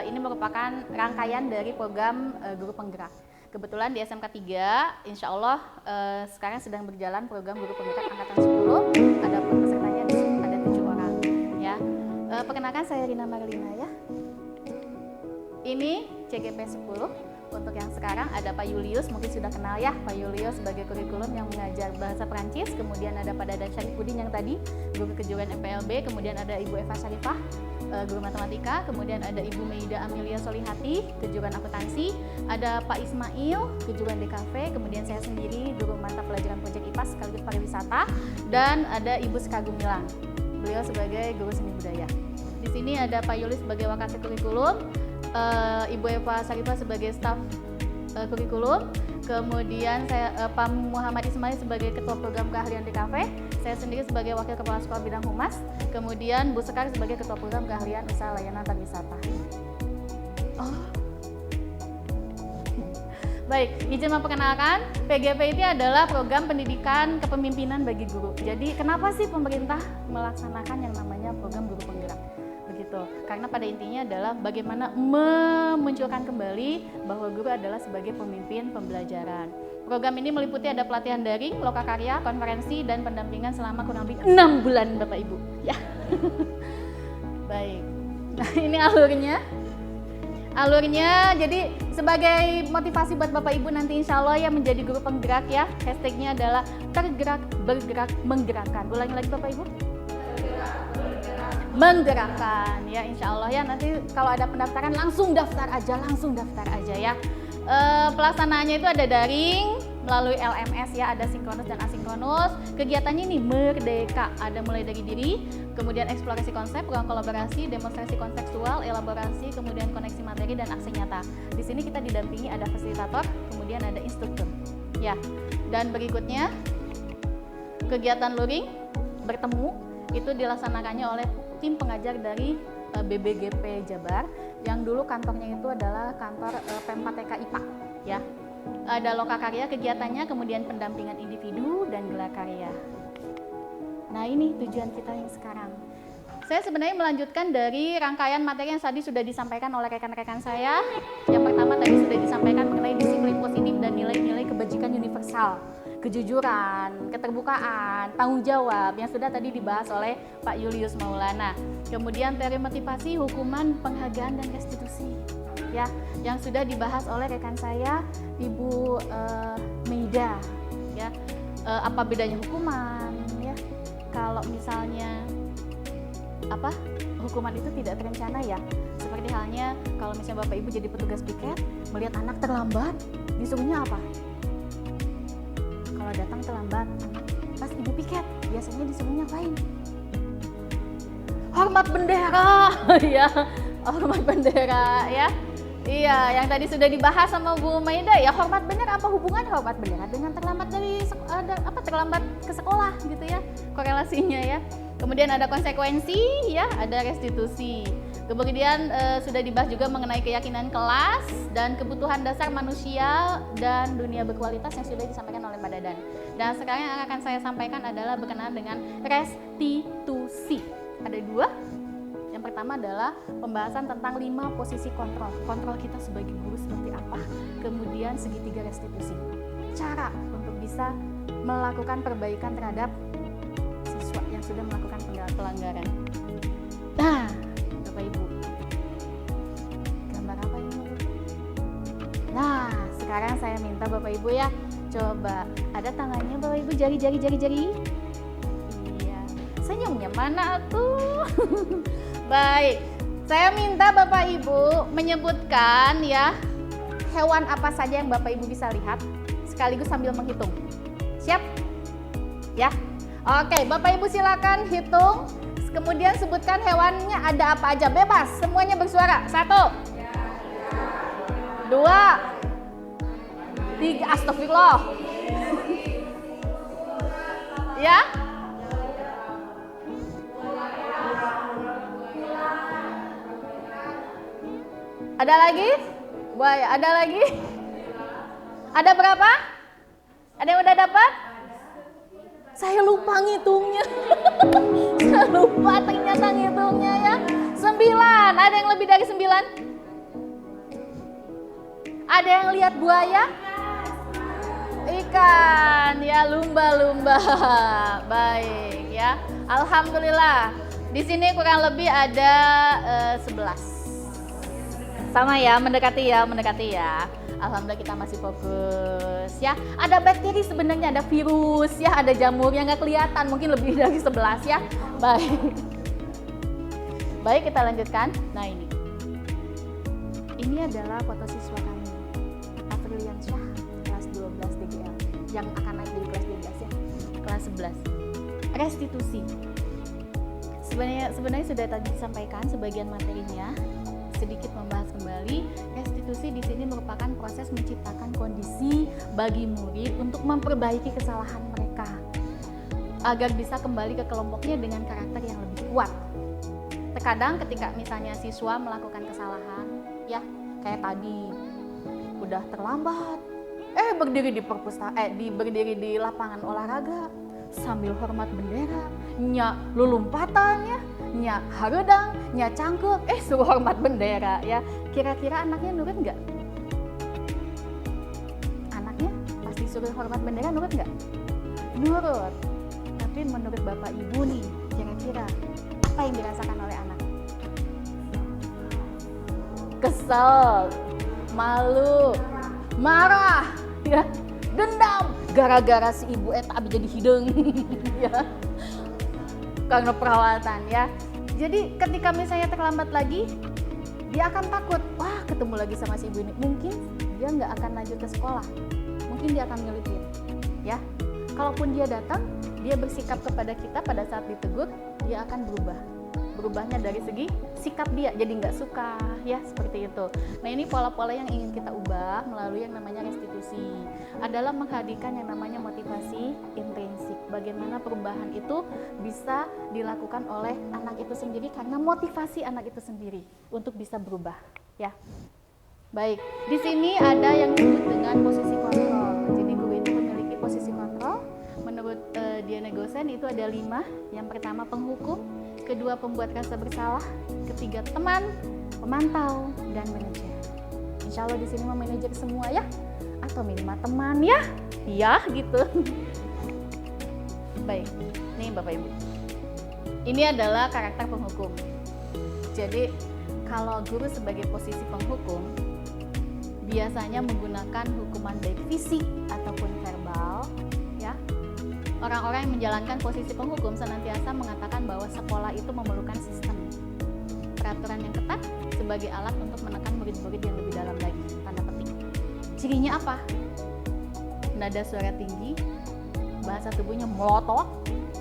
Ini merupakan rangkaian dari program Guru Penggerak. Kebetulan di SMK 3, insya Allah sekarang sedang berjalan program Guru Penggerak Angkatan 10. Ada pesertanya di sini, ada 7 orang. Ya. Perkenalkan saya Rina Marlina ya. Ini CGP 10. Untuk yang sekarang ada Pak Julius, mungkin sudah kenal ya Pak Julius sebagai kurikulum yang mengajar bahasa Perancis. Kemudian ada Pak Dadan Syarifudin yang tadi guru kejuruan FPLB. Kemudian ada Ibu Eva Syarifah, guru matematika. Kemudian ada Ibu Maida Amelia Solihati, kejuruan akuntansi. Ada Pak Ismail, kejuruan DKV. Kemudian saya sendiri guru mata pelajaran proyek IPA sekaligus pariwisata. Dan ada Ibu Sekar Gumilang, beliau sebagai guru seni budaya. Di sini ada Pak Julius sebagai wakasek kurikulum. Ibu Eva Syarifah sebagai staf kurikulum, kemudian saya Pak Muhammad Ismail sebagai ketua program keahlian DKV, saya sendiri sebagai wakil kepala sekolah bidang humas, kemudian Bu Sekar sebagai ketua program keahlian usaha layanan pariwisata. Oh. Baik, izin memperkenalkan, PGP ini adalah program pendidikan kepemimpinan bagi guru. Jadi kenapa sih pemerintah melaksanakan yang namanya program Guru Penggerak? Begitu. Karena pada intinya adalah bagaimana memunculkan kembali bahwa guru adalah sebagai pemimpin pembelajaran. Program ini meliputi ada pelatihan daring, lokakarya, konferensi, dan pendampingan selama kurang lebih 6 bulan Bapak Ibu. Ya. Baik. Nah ini alurnya jadi sebagai motivasi buat Bapak Ibu nanti insya Allah ya menjadi guru penggerak ya. Hashtagnya adalah tergerak, bergerak, menggerakkan. Ulangi lagi Bapak Ibu. Menggerakkan ya insya Allah ya, nanti kalau ada pendaftaran langsung daftar aja ya. Pelaksanaannya itu ada daring melalui LMS ya, ada sinkronus dan asinkronus. Kegiatannya ini merdeka, ada mulai dari diri, kemudian eksplorasi konsep, ruang kolaborasi, demonstrasi kontekstual, elaborasi, kemudian koneksi materi dan aksi nyata. Di sini kita didampingi ada fasilitator, kemudian ada instruktur ya. Dan berikutnya kegiatan luring bertemu itu dilaksanakannya oleh tim pengajar dari BBGP Jabar yang dulu kantornya itu adalah kantor Pempa TK IPA ya. Ada lokakarya kegiatannya, kemudian pendampingan individu dan gelar karya. Nah ini tujuan kita yang sekarang. Saya sebenarnya melanjutkan dari rangkaian materi yang tadi sudah disampaikan oleh rekan-rekan saya. Yang pertama tadi sudah disampaikan mengenai disiplin positif dan nilai-nilai kebajikan universal, kejujuran, keterbukaan, tanggung jawab yang sudah tadi dibahas oleh Pak Julius Maulana. Kemudian teori motivasi, hukuman, penghargaan, dan restitusi ya, yang sudah dibahas oleh rekan saya Ibu Maida ya. Apa bedanya hukuman ya? Kalau misalnya hukuman itu tidak terencana ya, seperti halnya kalau misalnya Bapak Ibu jadi petugas piket melihat anak terlambat, disuruhnya apa? Kalau datang terlambat, pas Ibu piket biasanya disuruhnya ngapain? Hormat bendera ya, hormat bendera ya. Iya, yang tadi sudah dibahas sama Bu Maida ya, hormat bendera. Apa hubungan hormat bendera dengan terlambat terlambat ke sekolah gitu ya, korelasinya ya. Kemudian ada konsekuensi ya, ada restitusi. Kemudian sudah dibahas juga mengenai keyakinan kelas dan kebutuhan dasar manusia dan dunia berkualitas yang sudah disampaikan oleh Pak Dadan. Nah, sekarang yang akan saya sampaikan adalah berkenaan dengan restitusi. Ada 2. Yang pertama adalah pembahasan tentang 5 posisi kontrol. Kontrol kita sebagai guru seperti apa, kemudian segitiga restitusi. Cara untuk bisa melakukan perbaikan terhadap siswa yang sudah melakukan pelanggaran. Nah, Bapak Ibu, gambar apa ini? Nah, sekarang saya minta Bapak Ibu ya, coba ada tangannya Bapak Ibu, jari. Iya, senyumnya mana tuh? Baik, saya minta Bapak Ibu menyebutkan ya hewan apa saja yang Bapak Ibu bisa lihat sekaligus sambil menghitung. Siap? Ya. Oke, Bapak Ibu silakan hitung. Kemudian sebutkan hewannya ada apa aja, bebas, semuanya bersuara. 1, 2, 3, astagfirullah. Ya. Ada lagi? Buaya, ada lagi? Ada berapa? Ada yang udah dapat? Saya lupa ngitungnya. Saya lupa ternyata ngitungnya ya. 9. Ada yang lebih dari 9? Ada yang lihat buaya? Ikan, ya lumba-lumba. Baik ya. Alhamdulillah. Di sini kurang lebih ada 11. Sama ya, mendekati ya. Alhamdulillah kita masih fokus ya. Ada bakteri sebenarnya, ada virus ya, ada jamur yang nggak kelihatan, mungkin lebih dari 11 ya. Baik. Baik, kita lanjutkan. Nah ini adalah foto siswa kami, Afrilian Syah, kelas 12 DGL, yang akan naik dari kelas 12 ya, kelas 11. Restitusi. Sebenarnya sudah tadi disampaikan sebagian materinya. Sedikit membahas kembali, restitusi di sini merupakan proses menciptakan kondisi bagi murid untuk memperbaiki kesalahan mereka agar bisa kembali ke kelompoknya dengan karakter yang lebih kuat. Terkadang ketika misalnya siswa melakukan kesalahan, ya kayak tadi udah terlambat, berdiri di lapangan olahraga sambil hormat bendera, nya lulumpatan ya, nya haredang, nya cangkuk, suruh hormat bendera ya. Kira-kira anaknya nurut nggak? Anaknya pas disuruh hormat bendera nurut nggak? Nurut. Tapi menurut Bapak Ibu nih, kira-kira apa yang dirasakan oleh anak? Kesel, malu, marah, ya, dendam. Gara-gara si ibu abis jadi hidung ya, karena perawatan ya. Jadi ketika misalnya terlambat lagi, dia akan takut, wah ketemu lagi sama si ibu ini. Mungkin dia nggak akan lanjut ke sekolah, mungkin dia akan nyelipin ya. Kalaupun dia datang, dia bersikap kepada kita pada saat ditegur, dia akan berubahnya dari segi sikap dia, jadi nggak suka ya, seperti itu. Nah ini pola-pola yang ingin kita ubah melalui yang namanya restitusi, adalah menghadirkan yang namanya motivasi intrinsik. Bagaimana perubahan itu bisa dilakukan oleh anak itu sendiri karena motivasi anak itu sendiri untuk bisa berubah ya. Baik, di sini ada yang disebut dengan posisi kontrol. Jadi guru itu memiliki posisi kontrol. Menurut Diana Gosen itu ada 5. Yang pertama penghukum, kedua pembuat rasa bersalah, ketiga teman, pemantau, dan manajer. Insya Allah di sini memanajer semua ya, atau minimal teman ya, iya gitu. Baik, nih Bapak Ibu, ini adalah karakter penghukum. Jadi kalau guru sebagai posisi penghukum, biasanya menggunakan hukuman baik fisik ataupun verbal ya. Orang-orang yang menjalankan posisi penghukum senantiasa mengatakan bahwa sekolah itu memerlukan sistem peraturan yang ketat sebagai alat untuk menekan murid-murid yang lebih dalam lagi. Tanda petik. Cirinya apa? Nada suara tinggi, bahasa tubuhnya melotot,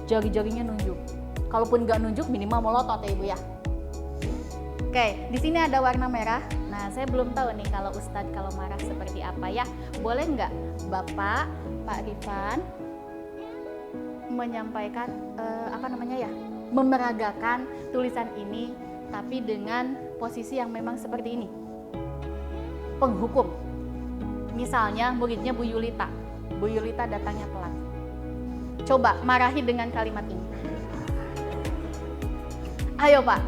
jari-jarinya nunjuk. Kalaupun nggak nunjuk, minimal melotot ya Ibu ya. Oke, di sini ada warna merah. Nah, saya belum tahu nih kalau Ustadz kalau marah seperti apa ya. Boleh nggak Bapak, Pak Rifan, menyampaikan memeragakan tulisan ini tapi dengan posisi yang memang seperti ini, penghukum. Misalnya muridnya Bu Yulita datangnya telat, Coba marahi dengan kalimat ini. Ayo Pak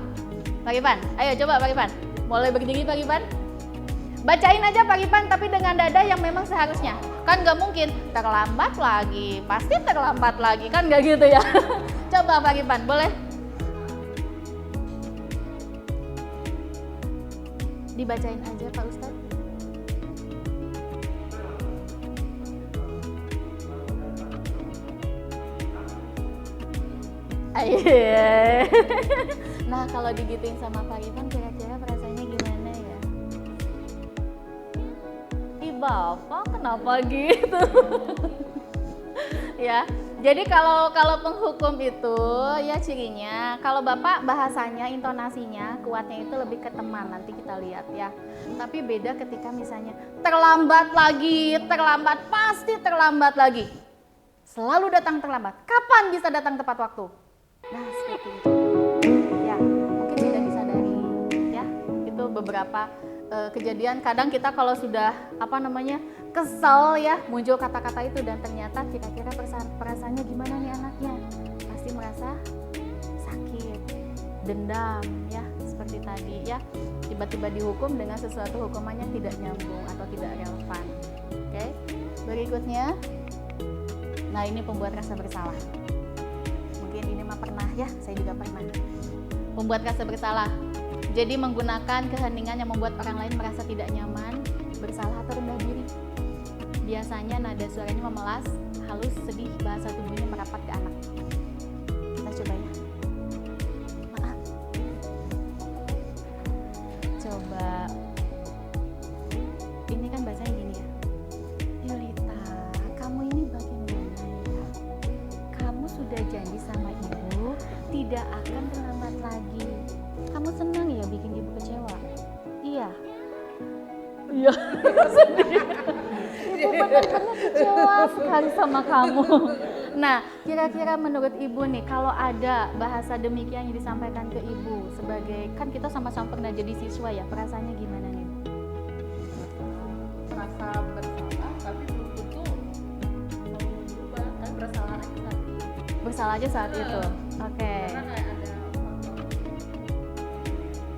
Ivan, ayo coba Pak Ivan. Mulai berdiri Pak Ivan. Bacain aja Pak Ivan, tapi dengan dada yang memang seharusnya. Kan nggak mungkin terlambat lagi, pasti terlambat lagi, kan nggak gitu ya. Coba Pak Ivan, boleh? Dibacain aja Pak Ustadz. Nah kalau digituin sama Pak Ivan kira-kira perasaannya gimana ya? Ih Bapak kenapa gitu? Ya, jadi kalau penghukum itu ya cirinya kalau Bapak bahasanya, intonasinya, kuatnya itu lebih ke teman, nanti kita lihat ya. Tapi beda ketika misalnya terlambat lagi, terlambat, pasti terlambat lagi. Selalu datang terlambat. Kapan bisa datang tepat waktu? Nah, seperti itu. Ya, mungkin tidak disadari ya. Itu beberapa kejadian kadang kita kalau sudah kesal ya, muncul kata-kata itu dan ternyata kira-kira perasaannya gimana nih anaknya? Pasti merasa sakit, dendam ya, seperti tadi ya. Tiba-tiba dihukum dengan sesuatu hukumannya tidak nyambung atau tidak relevan. Oke. Berikutnya, nah ini pembuat rasa bersalah. Mungkin ini mah pernah ya, saya juga pernah. Pembuat rasa bersalah. Jadi menggunakan keheningan yang membuat orang lain merasa tidak nyaman, bersalah atau rendah diri. Biasanya nada suaranya memelas, halus, sedih, bahasa tubuhnya merapat ke anak. Kita coba ya. Maaf. Coba. Ini kan bahasanya gini ya. Yulita, kamu ini bagaimana ya? Kamu sudah janji sama ibu tidak akan terlambat lagi. Kamu senang ya bikin ibu kecewa? Iya. Iya. Ibu benar-benar kecewa sekali sama kamu. Nah, kira-kira menurut ibu nih, kalau ada bahasa demikian yang disampaikan ke ibu sebagai, kan kita sama-sama pernah jadi siswa ya, perasaannya gimana nih? Merasa bersalah tapi belum tentu mau berubah, kan bersalah aja saat itu. Bersalah aja saat itu. Oke. Karena kayak ada faktor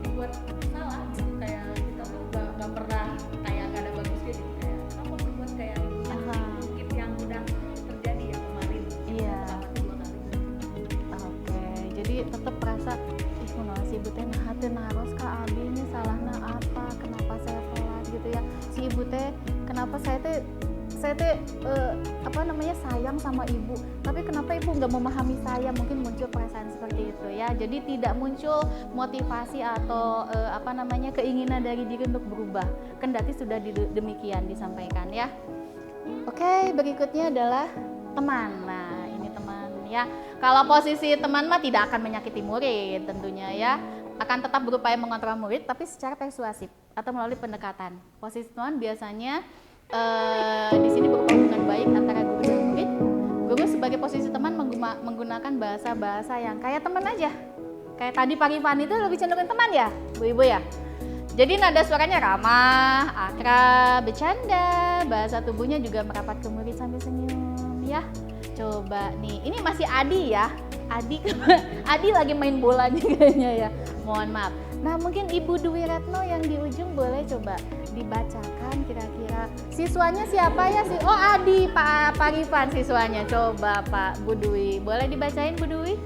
dibuat salah gitu, kayak kita tuh nggak pernah kayak nggak ada bagusnya gitu, kayak kenapa berbuat kayak mungkin yang udah terjadi ya kemarin. Iya. Selama 2 kali. Oke, jadi tetap merasa ih kunaon si ibu teh nah teu naros ka abi ini salahna apa, kenapa saya telat gitu ya. Si ibu teh kenapa saya teh sayang sama ibu, tapi kenapa ibu nggak memahami saya, mungkin muncul perasaan seperti itu ya. Jadi tidak muncul motivasi atau keinginan dari diri untuk berubah, kendati sudah demikian disampaikan ya. Oke, berikutnya adalah teman. Nah, ini teman ya. Kalau posisi teman mah tidak akan menyakiti murid tentunya ya. Akan tetap berupaya mengontrol murid tapi secara persuasif atau melalui pendekatan. Posisi teman biasanya di sini berupa hubungan baik antara guru dan murid. Guru sebagai posisi teman menggunakan bahasa-bahasa yang kayak teman aja. Kayak tadi Pak Ivan itu lebih cenderung teman ya, Bu Ibu ya. Jadi nada suaranya ramah, akrab, bercanda, bahasa tubuhnya juga merapat ke murid sambil senyum ya. Coba nih, ini masih Adi ya. Adi lagi main bola nih kayaknya ya. Mohon maaf. Nah mungkin Ibu Dwi Retno yang di ujung boleh coba dibacakan kira-kira siswanya siapa ya sih? Oh Adi, Pak Ivan siswanya. Coba Pak Bu Dwi, boleh dibacain Bu Dwi?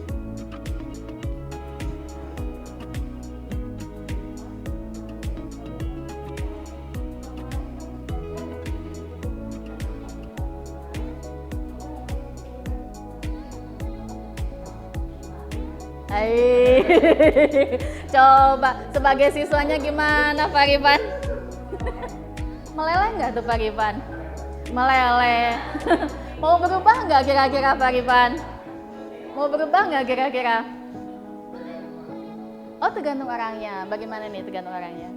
Coba sebagai siswanya gimana Pak Ivan? Meleleh nggak tuh Pak Ivan? Meleleh. Mau berubah nggak kira-kira Pak Ivan? Mau berubah nggak kira-kira? Oh tergantung orangnya. Bagaimana nih tergantung orangnya?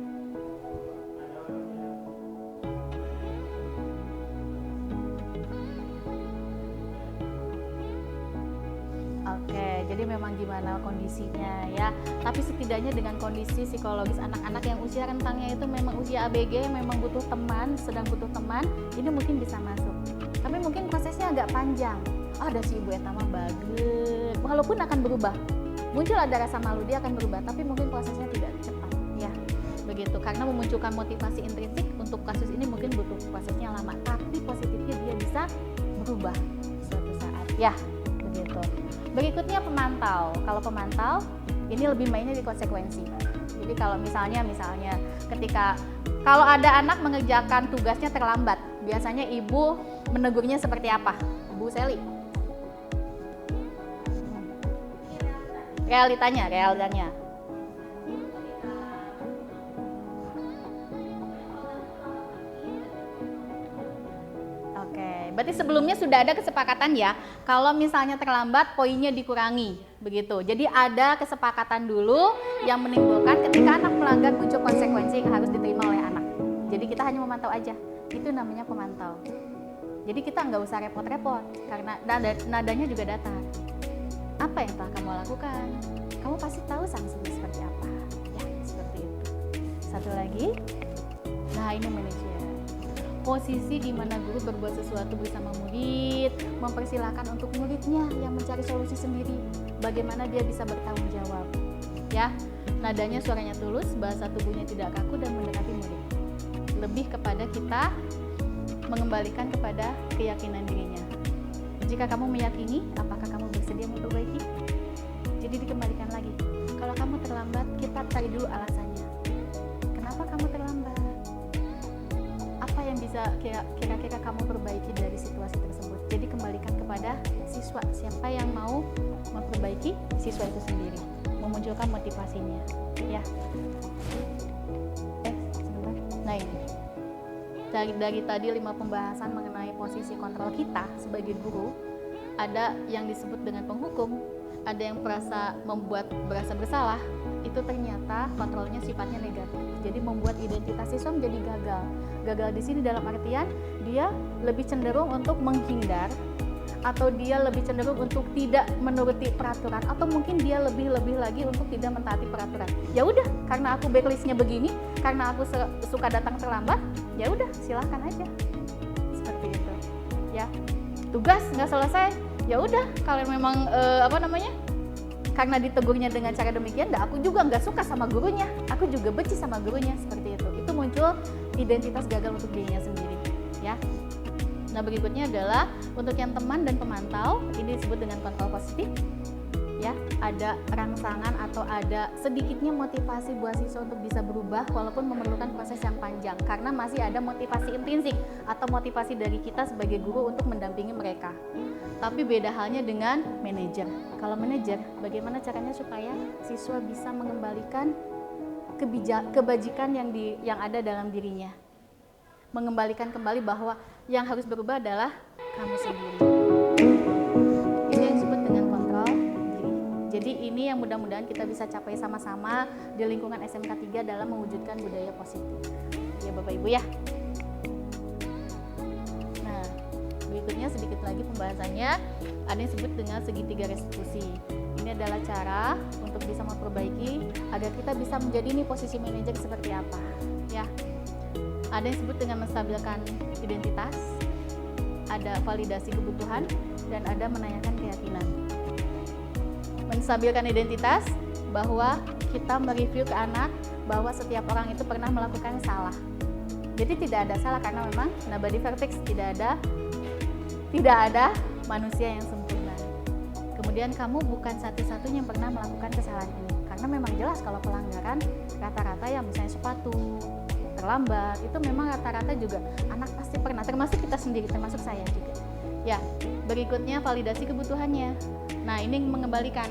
Oke, jadi memang gimana kondisinya ya. Tapi setidaknya dengan kondisi psikologis anak-anak yang usia rentangnya itu memang usia ABG, memang butuh teman, sedang butuh teman, ini mungkin bisa masuk. Tapi mungkin prosesnya agak panjang. ada si ibu eta mah bager, walaupun akan berubah, muncul ada rasa malu, dia akan berubah, tapi mungkin prosesnya tidak cepat ya, begitu. Karena memunculkan motivasi intrinsik untuk kasus ini mungkin butuh prosesnya lama, tapi positifnya dia bisa berubah suatu saat ya, begitu. Berikutnya pemantau. Kalau pemantau ini lebih mainnya di konsekuensi. Jadi kalau misalnya ketika kalau ada anak mengerjakan tugasnya terlambat, biasanya ibu menegurnya seperti apa? Bu Seli. Realitanya. Oke, berarti sebelumnya sudah ada kesepakatan ya, kalau misalnya terlambat poinnya dikurangi, begitu. Jadi ada kesepakatan dulu yang menimbulkan ketika anak melanggar muncul konsekuensi yang harus diterima oleh anak. Jadi kita hanya memantau aja, itu namanya pemantau. Jadi kita nggak usah repot-repot, karena nadanya juga datar. Apa yang telah kamu lakukan? Kamu pasti tahu sanksinya seperti apa. Ya, seperti itu. Satu lagi, nah ini manajer. Posisi di mana guru berbuat sesuatu bersama murid, mempersilahkan untuk muridnya yang mencari solusi sendiri, bagaimana dia bisa bertanggung jawab. Ya, nadanya suaranya tulus, bahasa tubuhnya tidak kaku dan mendekati murid. Lebih kepada kita mengembalikan kepada keyakinan dirinya. Jika kamu meyakini, apakah kamu bersedia memperbaiki? Jadi dikembalikan lagi. Kalau kamu terlambat, kita cari dulu alasannya. Kenapa kamu terlambat? Apa yang bisa kira-kira kamu perbaiki dari situasi tersebut? Jadi kembalikan kepada siswa. Siapa yang mau memperbaiki? Siswa itu sendiri. Memunculkan motivasinya. Ya. Sebentar. Nah ini. Dari tadi 5 pembahasan mengenai posisi kontrol kita sebagai guru, ada yang disebut dengan penghukum, ada yang berasa bersalah, itu ternyata kontrolnya sifatnya negatif. Jadi membuat identitas siswa menjadi gagal. Gagal di sini dalam artian dia lebih cenderung untuk menghindar, atau dia lebih cenderung untuk tidak menuruti peraturan, atau mungkin dia lebih lagi untuk tidak mentaati peraturan. Ya udah, karena aku backlistnya begini, karena aku suka datang terlambat, ya udah silahkan aja. Seperti itu. Ya. Tugas nggak selesai, ya udah kalau memang karena ditegurnya dengan cara demikian, aku juga nggak suka sama gurunya, aku juga benci sama gurunya, seperti itu. Itu muncul identitas gagal untuk dirinya sendiri. Ya. Nah, berikutnya adalah untuk yang teman dan pemantau, ini disebut dengan kontrol positif. Ya, ada rangsangan atau ada sedikitnya motivasi buat siswa untuk bisa berubah walaupun memerlukan proses yang panjang, karena masih ada motivasi intrinsik atau motivasi dari kita sebagai guru untuk mendampingi mereka. Tapi beda halnya dengan manajer. Kalau manajer, bagaimana caranya supaya siswa bisa mengembalikan kebajikan yang ada dalam dirinya. Mengembalikan kembali bahwa yang harus berubah adalah kamu sendiri. Ini yang disebut dengan kontrol diri. Jadi ini yang mudah-mudahan kita bisa capai sama-sama di lingkungan SMK 3 dalam mewujudkan budaya positif. Ya Bapak Ibu ya. Nah, berikutnya sedikit lagi pembahasannya, ada yang disebut dengan segitiga restitusi. Ini adalah cara untuk bisa memperbaiki agar kita bisa menjadi ini posisi manajer seperti apa. Ya. Ada yang disebut dengan menstabilkan identitas, ada validasi kebutuhan, dan ada menanyakan keyakinan. Menstabilkan identitas, bahwa kita mereview ke anak bahwa setiap orang itu pernah melakukan salah. Jadi tidak ada salah karena memang nobody perfect, tidak ada manusia yang sempurna. Kemudian kamu bukan satu-satunya yang pernah melakukan kesalahan ini, karena memang jelas kalau pelanggaran rata-rata yang misalnya sepatu terlambat, itu memang rata-rata juga anak pasti pernah, termasuk kita sendiri, termasuk saya juga. Ya, berikutnya validasi kebutuhannya. Nah, ini mengembalikan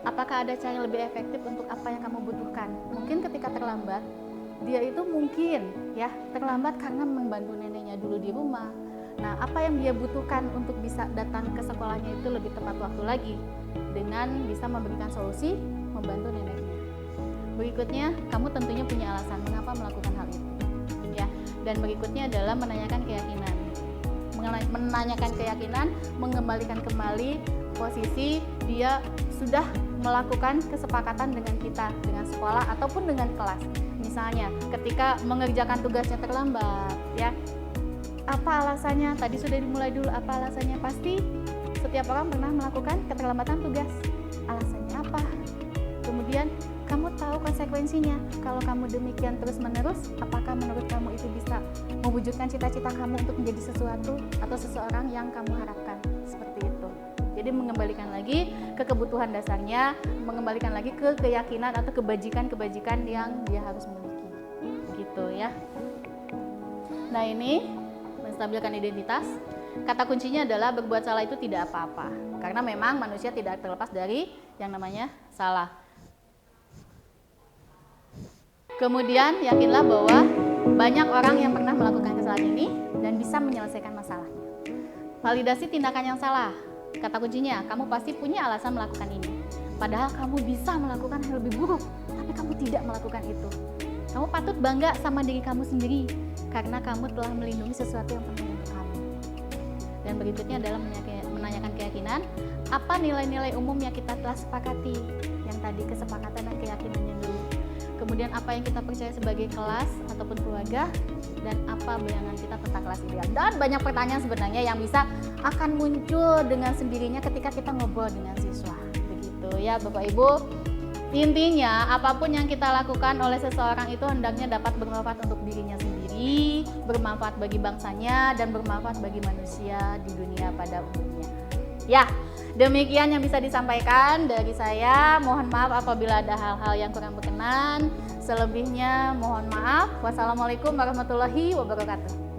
apakah ada cara yang lebih efektif untuk apa yang kamu butuhkan. Mungkin ketika terlambat, dia itu mungkin ya terlambat karena membantu neneknya dulu di rumah. Nah, apa yang dia butuhkan untuk bisa datang ke sekolahnya itu lebih tepat waktu lagi dengan bisa memberikan solusi membantu neneknya. Berikutnya, kamu tentunya punya alasan mengapa melakukan hal itu. Ya, dan berikutnya adalah menanyakan keyakinan. Menanyakan keyakinan, mengembalikan kembali posisi dia sudah melakukan kesepakatan dengan kita, dengan sekolah ataupun dengan kelas. Misalnya, ketika mengerjakan tugasnya terlambat, ya. Apa alasannya? Tadi sudah dimulai dulu, apa alasannya? Pasti setiap orang pernah melakukan keterlambatan tugas. Alasannya apa? Kemudian kamu tahu konsekuensinya. Kalau kamu demikian terus-menerus, apakah menurut kamu itu bisa mewujudkan cita-cita kamu untuk menjadi sesuatu atau seseorang yang kamu harapkan? Seperti itu. Jadi mengembalikan lagi ke kebutuhan dasarnya, mengembalikan lagi ke keyakinan atau kebajikan-kebajikan yang dia harus miliki. Gitu ya. Nah, ini menstabilkan identitas. Kata kuncinya adalah berbuat salah itu tidak apa-apa. Karena memang manusia tidak terlepas dari yang namanya salah. Kemudian yakinlah bahwa banyak orang yang pernah melakukan kesalahan ini dan bisa menyelesaikan masalahnya. Validasi tindakan yang salah. Kata kuncinya, kamu pasti punya alasan melakukan ini. Padahal kamu bisa melakukan hal lebih buruk, tapi kamu tidak melakukan itu. Kamu patut bangga sama diri kamu sendiri karena kamu telah melindungi sesuatu yang penting untuk kamu. Dan berikutnya adalah menanyakan keyakinan, apa nilai-nilai umum yang kita telah sepakati. Yang tadi kesepakatan dan keyakinannya dulu. Kemudian apa yang kita percaya sebagai kelas ataupun keluarga, dan apa bayangan kita tentang kelas ideal. Dan banyak pertanyaan sebenarnya yang bisa akan muncul dengan sendirinya ketika kita ngobrol dengan siswa. Begitu ya Bapak Ibu. Intinya apapun yang kita lakukan oleh seseorang itu hendaknya dapat bermanfaat untuk dirinya sendiri, bermanfaat bagi bangsanya, dan bermanfaat bagi manusia di dunia pada umumnya. Ya, demikian yang bisa disampaikan dari saya. Mohon maaf apabila ada hal-hal yang kurang berkenan. Selebihnya mohon maaf. Wassalamualaikum warahmatullahi wabarakatuh.